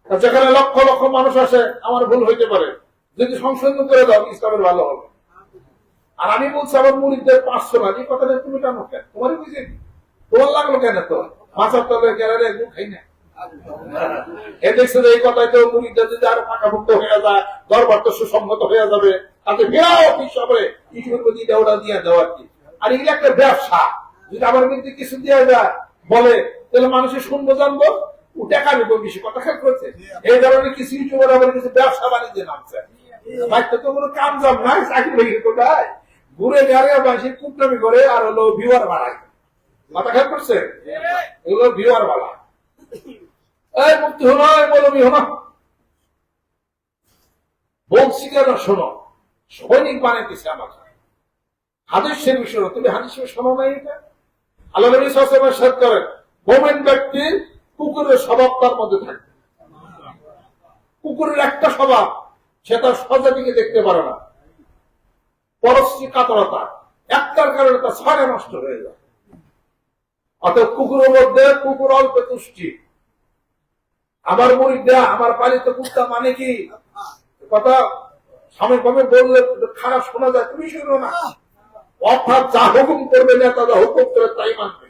যেখানে লক্ষ লক্ষ মানুষ আসে, আমার ভুল হইতে পারে, যদি সংশোধন করে দাও ইসলামের ভালো হবে। আর আমি বলছি আমার মুরিদদের 500 না, এই কথাটা তুমি জানো কেন? তোমারই বুঝে তোমার লাগলো কেন? তো মাছের তলে গেলে একদম খাই না। এ দেখছে যে এই কথায় তো মুরিদদের যদি আরো পাকাভুক্ত হয়ে যায়, দরবার তো সুসংগত হয়ে যাবে, তাতে বিরাট হিসাবে ইউটিউবের প্রতি ওটা দিয়ে দেওয়া আর কি। আর এগুলো একটা ব্যবসা, যদি আমার বিরুদ্ধে কিছু দেওয়া যায় বলে, তাহলে মানুষের শুনবো, জানবো, টাকা নেবো, বেশি কথা খেয়াল করছে। এই ধরনের কিছু ইউটিউবার আবার কিছু ব্যবসা বাণিজ্যে নামছে। বাড়িতে তো কোনো কাম জাম নাই, চাকরি বাকরি কোথায়, ঘুরে বেড়ে মানুষের কুটনামি করে আর হলো ভিউয়ার বাড়ায়। মাথা খেয়াল করছে? এগুলো ভিউয়ার বাড়া। এই মুক্তি হলো, বলবি হলো, বলছি কেন শোনো, সৈনিক বানাইতেছে আমাকে। হাদিসের বিষয় তুমি হাদিসের শোনো নাই? এটা আল্লাহ নবী সাল্লাল্লাহু আলাইহি ওয়াসাল্লাম সাদ করেন, মুমিন ব্যক্তির কুকুরের স্বভাব তার মধ্যে থাকে। কুকুরের একটা স্বভাব, সে তার স্বজাতিকে দেখতে পারে না, পরশ্রী কাতরতা, একটার কারণে তার ছড়ে নষ্ট হয়ে যায়। অর্থাৎ কুকুরের মধ্যে কুকুর অল্প তুষ্টি। আমার মুরিদরা, আমার পালিত কুত্তা মানে কি কথা সাময়িকভাবে বললে খারাপ শোনা যায়, তুমি শুনো না। অর্থাৎ যা হুকুম করবে না, তারা হুকুম করে তাই মানবে।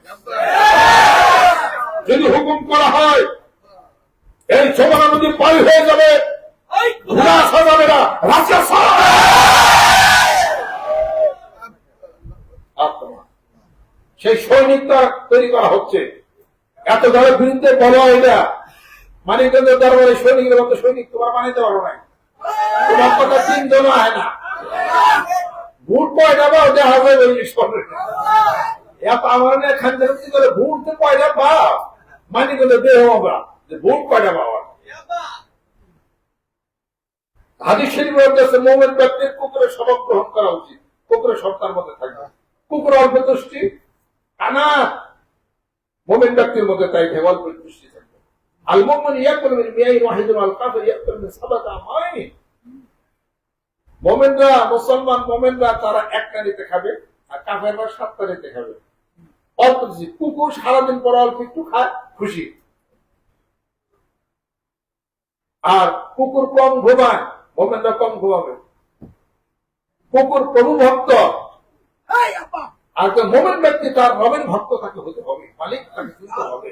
যদি হুকুম করা হয় এই জমানা যদি পারি হয়ে যাবে, আসা যাবে না, রাজা সেই সৈনিকটা তৈরি করা হচ্ছে। এত ধরে বিরুদ্ধে বলা এটা মানিকগঞ্জের দরবারে সৈনিকের মতো সৈনিক তোমার মানিতে পারো নাই। তোমার কথা 3 জন হয় না, ভোট কয়টা পাও দেখা যাবে আমার খানদার করে ভোট কয়টা পাও মানিকগঞ্জের দেহ আমরা যে ভোট কয়টা পাওয়া। হাদিস শরীফে বলতেছে মুমিন ব্যক্তির কুকুরের স্বভাব গ্রহণ করা উচিত, কুকুরের সত্তার মধ্যে থাকবে। কুকুর অল্প তুষ্টি, কানা মুমিন ব্যক্তির মধ্যে তাই অল্প তুষ্টি থাকবে। আল মুমিন ইয়াকুলু মিন মিয়াইন ওয়াহিদিন ওয়াল কাফির ইয়াকুলু মিন সাবাতা মাইন। মুমিনরা, মুসলমান মুমিনরা তারা একটা নিতে খাবে, আর কাফেররা 7টা নিতে খাবে। অল্প তুষ্টি। কুকুর সারাদিন পর অল্প একটু খায়, খুশি। আর কুকুর কম ঘুমায়, মুমিনরা কম ঘুমাবে। কুকুর প্রভু ভক্ত, আর একটা মোমেন ব্যক্তি তার রবের ভক্ত তাকে হতে হবে, মালিক তাকে চিনতে হবে।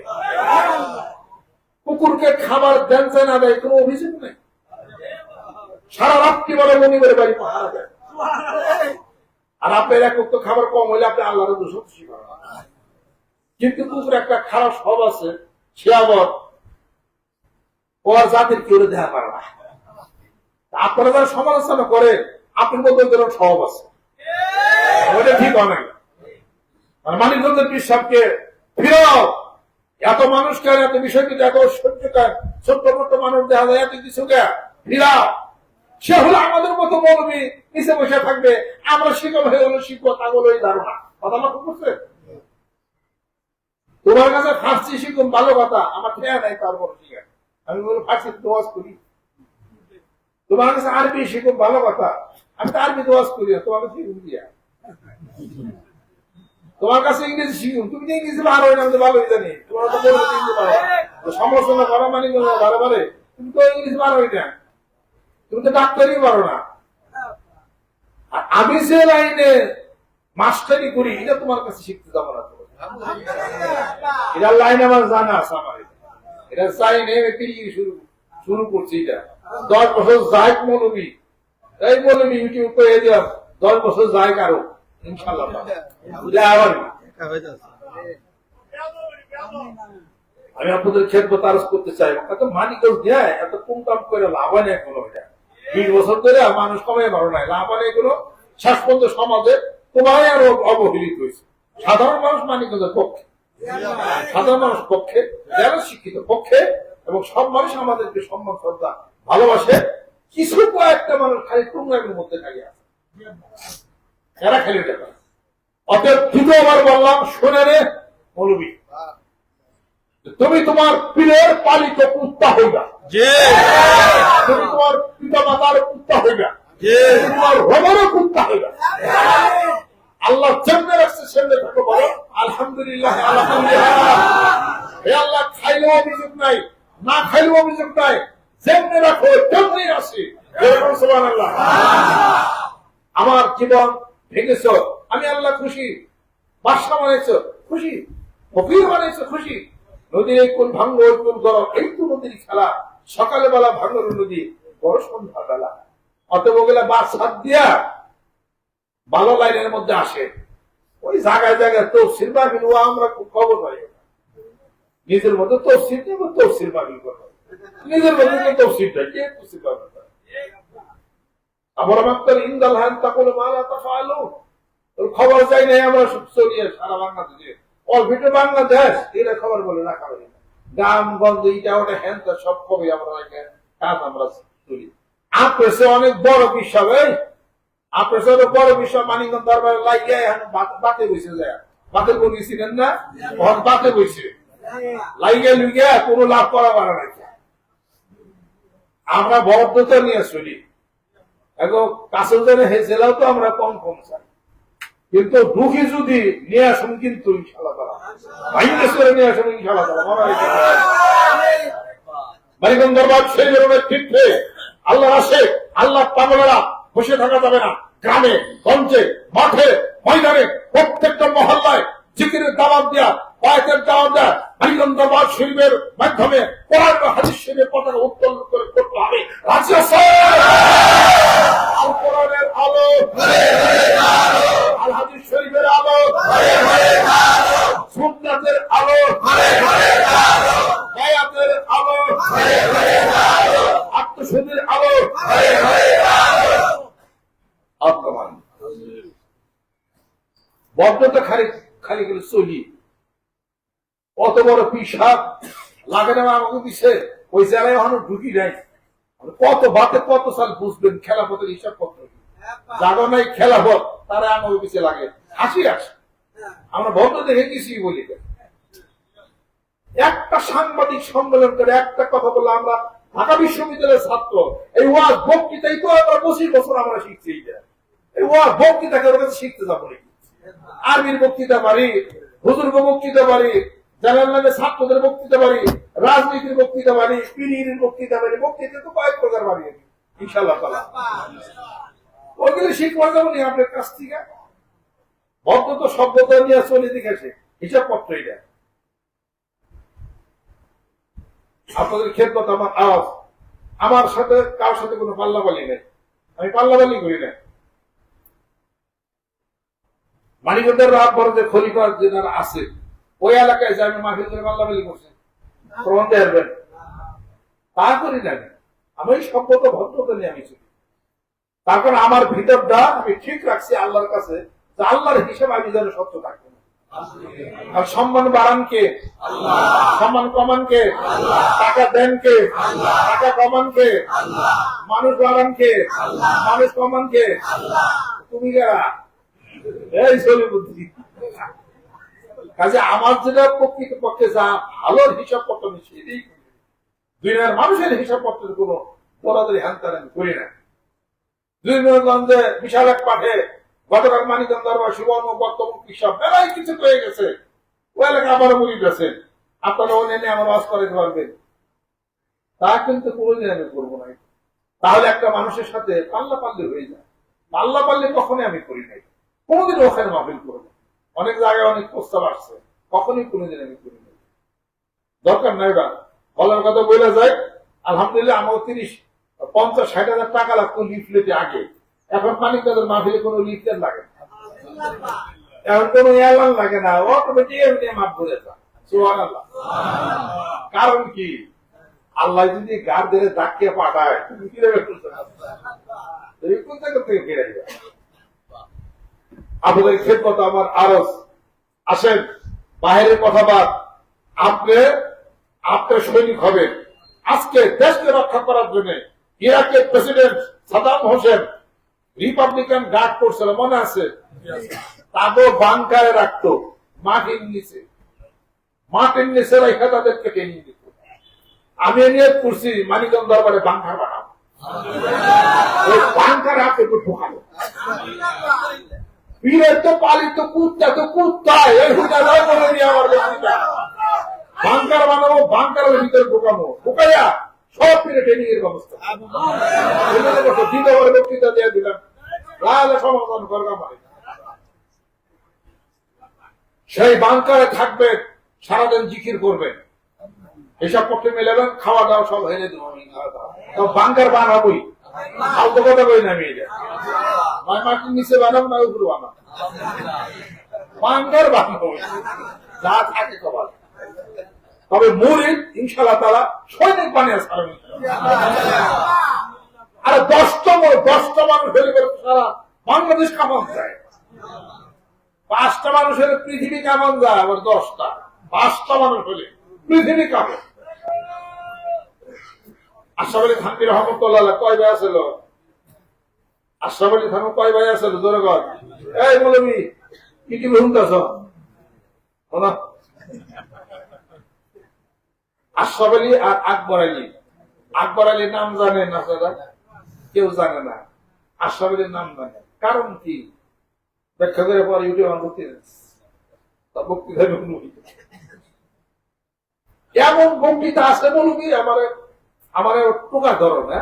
কুকুরকে খাবার দেন না দেয় কোনো অভিযোগ নেই, সারা রাত্রি বলে মনিবের বাড়ি পাহারা দেয়। আর আপনার এক তো খাবার কম হইলে আপনি আল্লাহর দোষ করেন। কিন্তু কুকুর একটা খারাপ স্বভাব আছে, সে আবার ওর জাতির কেউ দেখা পারে না। আপনারা যারা সমালোচনা করে আপনার মধ্যে স্বভাব আছে, ওইটা ঠিক হয় না। মানিকগঞ্জের পীর সাহেবকে ফিরাও, এত মানুষ কেন, এত বিষয় কিন্তু এত সহ্য কেন, ছোট্ট মোট্ট মানুষ দেখা যায় এত কিছু কেন, ফিরাও। সে হলো আমাদের মতো মৌলবী, নিচে বসে থাকবে, আমরা শিকল হয়ে হলো শিখবো, তা হলো এই ধারণা। কথা লক্ষ্য করছে? তোমার কাছে ফার্সি শিখুন ভালো কথা, আমার খেয়া নাই তারপর শিখা, আমি বলি ফার্সি দোয়াজ করি। তোমার কাছে আরবি শিখুন ভালো কথা, আমি তো আরবি দোয়াজ করি না, তোমার কাছে ইন্ডিয়া। তোমার কাছে ইংরেজি শিখুন, তুমি তো ইংরেজি ভালো হয় না, আমি তো ভালোই জানি। তোমার তো ইংরেজি ভালো, সমালোচনা করা মানে ভালো পারে, তুমি তো ইংরেজি ভালো হয় না, তুমি তো ডাক্তারই পারো না। আর আমি যে লাইনে মাস্টারি করি, এটা তোমার কাছে শিখতে যাবো না। এটার লাইন আমার জানা আছে, আমার এটা চাই নেই শুরু করছি। এটা 10 বছর যায় মৌলবী, এই মৌলবী ইউটিউব করে দিলাম, 10 বছর যায় কারো ইনশাল্লাহ। আমি আপনাদের ক্ষেত্র তারস করতে চাই, এত মানিকগঞ্জ দেয়, এত কম কাম করে লাভ হয় না কোনো। এটা 20 বছর ধরে মানুষ কমে ভালো নাই, লাভ হয় না এগুলো। শেষ পর্যন্ত সমাজে তোমার আরো অবহেলিত হয়েছে। সাধারণ মানুষ মানিকগঞ্জের পক্ষে, সাধারণ মানুষ পক্ষে, যারা শিক্ষিত পক্ষে, এবং সব মানুষ আমাদেরকে সম্মান শ্রদ্ধা ভালোবাসে। কিছু কয়েকটা মানুষ খালি টুঙ্গামের মধ্যে খালি আছে, এরা খালি দেখা। অতএব দ্বিতীয়বার বললাম, শোনে রে মৌলবী, তুমি তোমার পীরের পালিত কুত্তা হইবা, তুমি তোমার পিতা মাতার কুত্তা হইবা, তোমার রবেরও কুত্তা হইবা। আল্লাহ যেমনে রাখছে সেমনে থাকো, বলো আলহামদুলিল্লাহ। আলহামদুলিল্লাহ। আল্লাহ খাইলেও অভিযোগ নাই, না খাইলেও অভিযোগ নাই, যেমনে রাখো তেমনি আসি। সুবহানাল্লাহ। আমার জীবন ভেঙেছ, আমি আল্লাহ খুশি। বাদশা বানাইছ খুশি, ফকির বানাইছ খুশি। নদীর এই কোন ভাঙ্গ, ওই কোন গরম, এই তো নদীর খেলা। সকালে বেলা ভাঙ্গর নদী, বড় সন্ধ্যা বেলা। অতএব গেলে বাস হাত দিয়া ভালো লাইনের মধ্যে আসে, ওই জায়গায় জায়গায় তফসিল মাহফিল, ও আমরা খুব খবর পাই। নিজের মধ্যে তফসিল নেব, তফসিল মাহফিল করবো, নিজের মধ্যে তফসিলটা কে তফসিল পাবে। আমরা মাত্র ইন্দাল হান তাকলে মালা তাফালু, খবর চাই নাই আমরা চলিয়ে সারা বাংলাদেশে, অল্পিত বাংলাদেশ এরা খবর বলে রাখা হয় না। গ্রামগঞ্জ ইটা ওটা হ্যান সব খবর আমরা কাজ আমরা চলি। আপনার অনেক বড় বিশ্বাস, আপনার বড় বিষয় মানিকগঞ্জ দরবারে লাগিয়ে বাতে বসে যায়, বাতে বলেছিলেন না, বাতে বসে লাগিয়ে লুগিয়া কোনো লাভ করা পারে না। আমরা বদ্ধতা নিয়ে চলি, এখন কাছে জানে জেলাও তো আমরা কম কম চাই, কিন্তু দুঃখী যদি নিয়ে আসুন, কিন্তু ইনশাল্লাহ তারা ভাইদেশে নিয়ে আসুন, ইনশাল্লাহ তারা মানিকগঞ্জ দরবার সেই ধরনের তীর্থে আল্লাহ আসে, আল্লাহ পাগলেরা বসে থাকা যাবে না। গ্রামে গঞ্জে মাঠে ময়দানে প্রত্যেকটা মহল্লায় জিকিরের দাওয়াত দেয়া, আয়াতের দাওয়াত দেয়া, মানিকগঞ্জ দরবার শরীফের মাধ্যমে কোরআন ও হাদিস শরীফের পতাকা উত্তোলন করে করতে হবে। রাজি আছে? আল কোরআনের আলো, আল হাদিস শরীফের আলো, সুন্নাতের আলো, আয়াতের আলো, আত্মশুদ্ধির আলো, আত্মমান বদ্ধতা খালি খালি করে চলি। কত বড় পিসাব লাগে না আমাকে দিছে, ওই জায়গায় এখনো ঢুকি নাই। কত বাতে কত সাল বুঝবেন খেলাপথের হিসাব পত্র, জাগো নাই খেলাপথ, তারা আমাকে পিছিয়ে লাগে, হাসি আসে। আমরা ভদ্র দেখে গেছি বলি, একটা সাংবাদিক সম্মেলন করে একটা কথা বললে আমরা ঢাকা বিশ্ববিদ্যালয়ের ছাত্র, এই ওয়াজ বক্তৃতাই তো আমরা 25 বছর আমরা শিখছি। এই ওয়াজ বক্তৃতাকে ওর কাছে শিখতে যাবো নাকি? আরবির বক্তৃতা পারি, হুজুর বক্তৃতা পারি, জানার নামে ছাত্রদের বক্তৃতা পারি, রাজনীতির বক্তৃতা পারি, পীরের বক্তৃতা পারি, বক্তৃতা তো কয়েক প্রকার পারি ইনশাআল্লাহ তাআলা। ওইগুলো শিখবার যাবো নি আপনার কাছ থেকে। ভদ্রতা সভ্যতা নিয়ে চলে দেখেছে হিসাব পত্রই দেয়। আপনাদের খেদমত আমার আওয়াজ, আমার সাথে কারোর সাথে কোনো পাল্লাপাল্লি নেই, আমি পাল্লাপাল্লি করি না। মানিকগঞ্জের রাত বড় যে খলিফা যেনারা আছে ওই এলাকায় যে আমি মাহফিল করে পাল্লাপাল্লি করছি, প্রমাণ দেবেন? তা করি না, আমি ওই সভ্যতা ভদ্রতা নিয়ে আমি চলি। তারপর আমার ভিতরটা আমি ঠিক রাখছি আল্লাহর কাছে, যে আল্লাহর হিসেবে আমি যেন সত্য থাকবো। আর সম্মান বাড়ান কে? সম্মান কমান কে? টাকা দেন কে? টাকা কমান কে? মানুষ বাড়ান কে? মানুষ কমান কে? তুমি কারা? এই চলি বুদ্ধি। কাজে আমার যেটা প্রকৃত পক্ষে যা ভালোর হিসাব পত্র আমি সেটাই করি। দুনিয়ার মানুষের হিসাব পত্রের কোন পরাদের হ্যান্তার আমি করি না। দুর্নীতিগঞ্জে বিশাল এক পাঠে গতকাল মানিকগঞ্জ দরবার সুবর্ণ বর্তমান হিসাব মেলায় কিছু হয়ে গেছে, ওই এলাকা আবারও মুড়ি গেছেন, আপনারা ও এনে আমার ওয়াজ করে পারবেন, তা কিন্তু কোনোদিন আমি করবো না। তাহলে একটা মানুষের সাথে পাল্লা পাল্লি হয়ে যায়। পাল্লা পাল্লি কখনই আমি করি নাই, কোনোদিন ওখানে মাহফিল করবো। অনেক জায়গায় অনেক প্রস্তাব আসছে, কখনই কোনোদিন আমি করি নাই। দরকার নাই, ওটা বলার কথা বলে যায়। আলহামদুলিল্লাহ আমার 30-50-60 হাজার টাকা লাগতো লিফলেটে আগে, এখন মানিকগঞ্জের মাহফিলে কোনো লিফলেট লাগে না, এখন কোনো এয়ারলাইন লাগে না, অটোমেটিক এমনি মাপ ভরে যায়। সুবহানাল্লাহ। কারণ কি? আল্লাহ যদি গার ধরে ধাক্কিয়ে পাঠায়, তুমি কিভাবে করতে তুমি কোন জায়গা থেকে ফিরে যাবে? আপনাদের খেদমত আমার আরজ। আসেন, বাহিরের কথা বাদ, আপনার সৈনিক হবেন। আজকে দেশকে রক্ষা করার জন্য ইরাকের প্রেসিডেন্ট সাদাম হোসেন রিপাবলিকান গার্ড করছিল, মনে আছে? তাদের বাংকারে রাখতো মাটির নিচে রেখে তাদেরকে ট্রেনিং দিত। আমি নিয়ে করছি মানিকগঞ্জ দরবারে বাংকার বানাবো, ওই বাংকার হাতে ঢোকাবো। পীরের তো পালিত কুত্তা তো কুত্তায় এই হুটা বলে নিয়ে আমার বাংকার বানাবো, বাংকারের ভিতরে ঢোকাবো, ঢোকাইয়া সব পীরে ট্রেনিং এর ব্যবস্থা। দ্বিতীয়বার বক্তৃতা দিয়ে দিলাম, সমাধান করলাম। সেই বাংকারে থাকবে, সারাদিন জিকির করবেন, এসব পক্ষে মেলাবেন, খাওয়া দাওয়া সব হেরে দেবো আমি। বাংকার বানাবোই, ফালতু কথা বই না। আমি মাটির নিচে বানাবো না উপরে বানাবো, বাংকার বানাবো, যা থাকে সবার। তবে মুরিদ ইনশাআল্লাহ তাআলা সৈনিক বানিয়ে ছাড়বে। আর 10টা মানুষ হলে সারা বাংলাদেশ কামান যায়, 5টা মানুষ হলে পৃথিবী কামান যায়, আবার 10টা 5টা মানুষ হলে পৃথিবী কামান। আশরাফ আলী থানভী রহমতুল্লাহ কয় ভাই আছিল? আশরাফ আলী থানভী কয় ভাই আছিল? জোরে কর। এই মৌলবী কি কি শুনতেছ? আশরাফ আলী আর আকবর আলী। আকবর আলীর নাম জানেন আপনারা? কেউ জানে না। আশরাফ আলীর নাম জানে, কারণ কি? ব্যাখ্যা করে পরে ইউটিউব বক্তৃতা এমন বক্তৃতা আছে বলবি আমার টোকা ধরো না।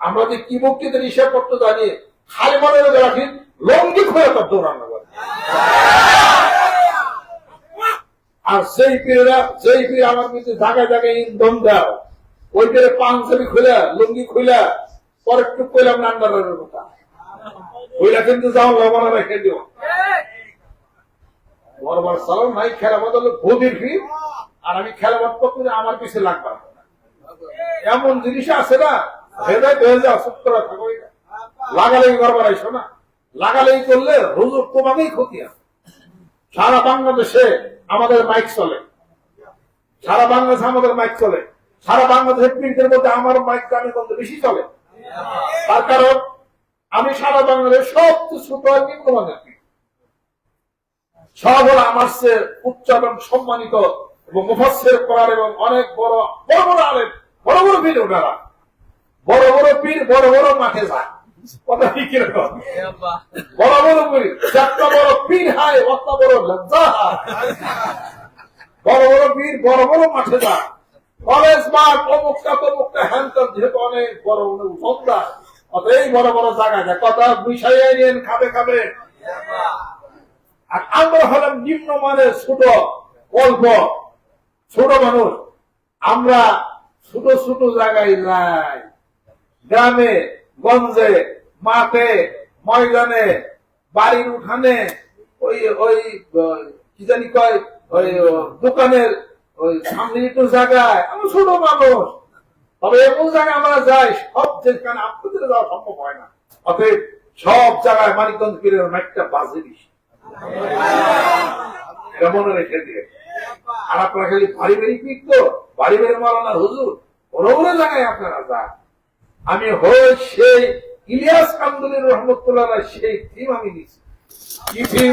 আমরা যে কি বক্তৃতার হিসাব করতে জানি, খালি মনে রাখি লঙ্গি খুঁড়ে তার দৌড়ানো। আর সেই পীর আমার কিন্তু জায়গায় জায়গায় ইন্ধন দাও, ওই পীরে পাঞ্জাবি খুলে লুঙ্গি খুলে পরে টুক করলাম নান্দারের কথা, ওইটা কিন্তু যাও লবণা রেখে দিও। বরবার সালাম ভাই খেলা বদল ভোদির ফি, আর আমি খেলাবাদ করতে আমার পিছিয়ে লাগবে। এমন জিনিস আছে না, হেদায় হয়ে যাও, চুপ করে থাকো। লাগালেই গড়বার আইসো না, লাগালেই করলে হুজুর তোমাকেই ক্ষতি আছে। সারা বাংলাদেশে আমাদের মাইক চলে, সারা বাংলাদেশে আমাদের মাইক চলে, সারা বাংলাদেশের প্রিন্টের মধ্যে আমার মাইক আমি বলতে বেশি চলে। তার কারণ আমি সারা বাংলাদেশ সব ছোট নিম্নমানের সব হলো আমার চেয়ে উচ্চ এবং সম্মানিত এবং মুফাসসির করার এবং অনেক বড় বড় বড় আলেম, বড় বড় পীর, ওনারা বড় বড় পীর বড় বড় মাঠে যায়। কথা কি কিরকম? বড় বড় পীর, যত বড় পীর হয় অত বড় লজ্জা হয়। বড় বড় পীর বড় বড় মাঠে যায়, কলেজ মাঠ অমুকটা তমুকটা হ্যান্ডার, যেহেতু অনেক বড় সন্ধ্যা অতএব বড় বড় জায়গায় কথা মিশাইয়া নিয়েন, খাবে খাবে। আর আমরা হলাম নিম্নমানের ছোট অল্প ছোট মানুষ, আমরা ছোট ছোট জায়গায় যাই, গ্রামে গঞ্জে মাঠে ময়দানে বাড়ির উঠানে ওই ওই কি জানি কয় ওই দোকানের ওই সামনে একটু জায়গায় আমরা ছোট মানুষ। তবে এমন জায়গায় আমরা যাই সব যেখানে আপনাদের যাওয়া সম্ভব হয় না। অতএব সব জায়গায় মানিকগঞ্জ পীরের একটা বাজে বেশি, এটা মনে রেখে দিয়ে। আর আপনারা খালি পারিবারিক পিক তো পারিবারিক মালানা হুজুর বড় বড় জায়গায় আপনারা যান। আমি হয়ে সেই ইলিয়াস কান্দুলির রহমতুল্লাহ সেই থিম আমি নিচ্ছি। কি থিম?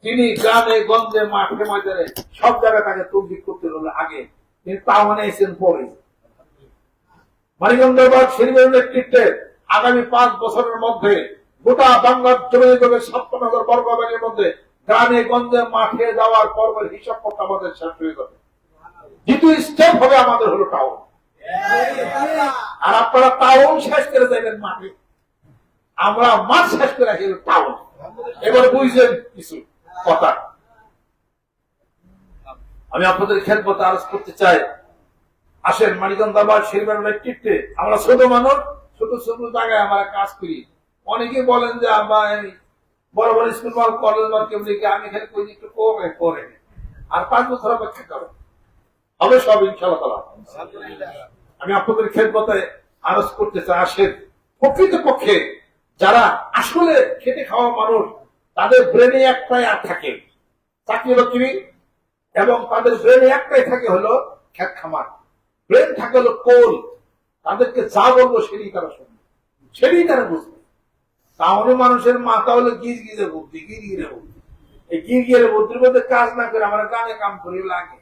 তিনি গ্রামে গঞ্জে মাঠে ময়দানে সব জায়গায় তাকে তবলিগ করতে হলো আগে, তিনি তাও মানে এসেছেন পরে। মানিকগঞ্জ দরবার শরীফের নেতৃত্বে আগামী 5 বছরের মধ্যে গোটা বাংলার জমি 57,000 বর্গ মাইলের মধ্যে গ্রামে গঞ্জে মাঠে যাওয়ার পর্বের হিসাব করতে আমাদের শেষ হয়ে যাবে। দ্বিতীয় স্টেপ হবে আমাদের হলো টাউন। আর আপনারা টাউন শেষ করে যাবেন মাঠে, আমরা মাঠ শেষ করে আসি টাউন। এবার বুঝলেন কিছু কথা। আমি আপনাদের খেদমতে আরজ করতে চাই, আসেন মানিকগঞ্জ দরবার শরীফের নেতৃত্বে আমরা ছোট মানুষ ছোট ছোট জায়গায় আমরা কাজ করি। অনেকে বলেন যে আমরা বড় বড় স্কুল বা কলেজ বা কেউ লিখে, আমি খালি কই একটু করে আর 5 বছর অপেক্ষা করো, হবে সব ইনশাআল্লাহ। আমি আপনাদের খেদমতে আরজ করতে চাই, আসেন প্রকৃতপক্ষে যারা আসলে খেটে খাওয়া মানুষ তাদের ব্রেনে একটাই আর থাকে চাকরি বাকরি, এবং তাদের ব্রেনে একটাই থাকে হলো খেত খামার। ব্রেন থাকে হলো কোল, তাদেরকে যা বলবো সেটাই তারা শুনবে, সেটাই তারা বুঝবে। তাহলে মানুষের মাথা হলো গির গিরে বুদ্ধি, গির গিরে বুদ্ধি। এই গির গিরে বুদ্ধির মধ্যে কাজ না করে আমার কানে কাম করি লাগে।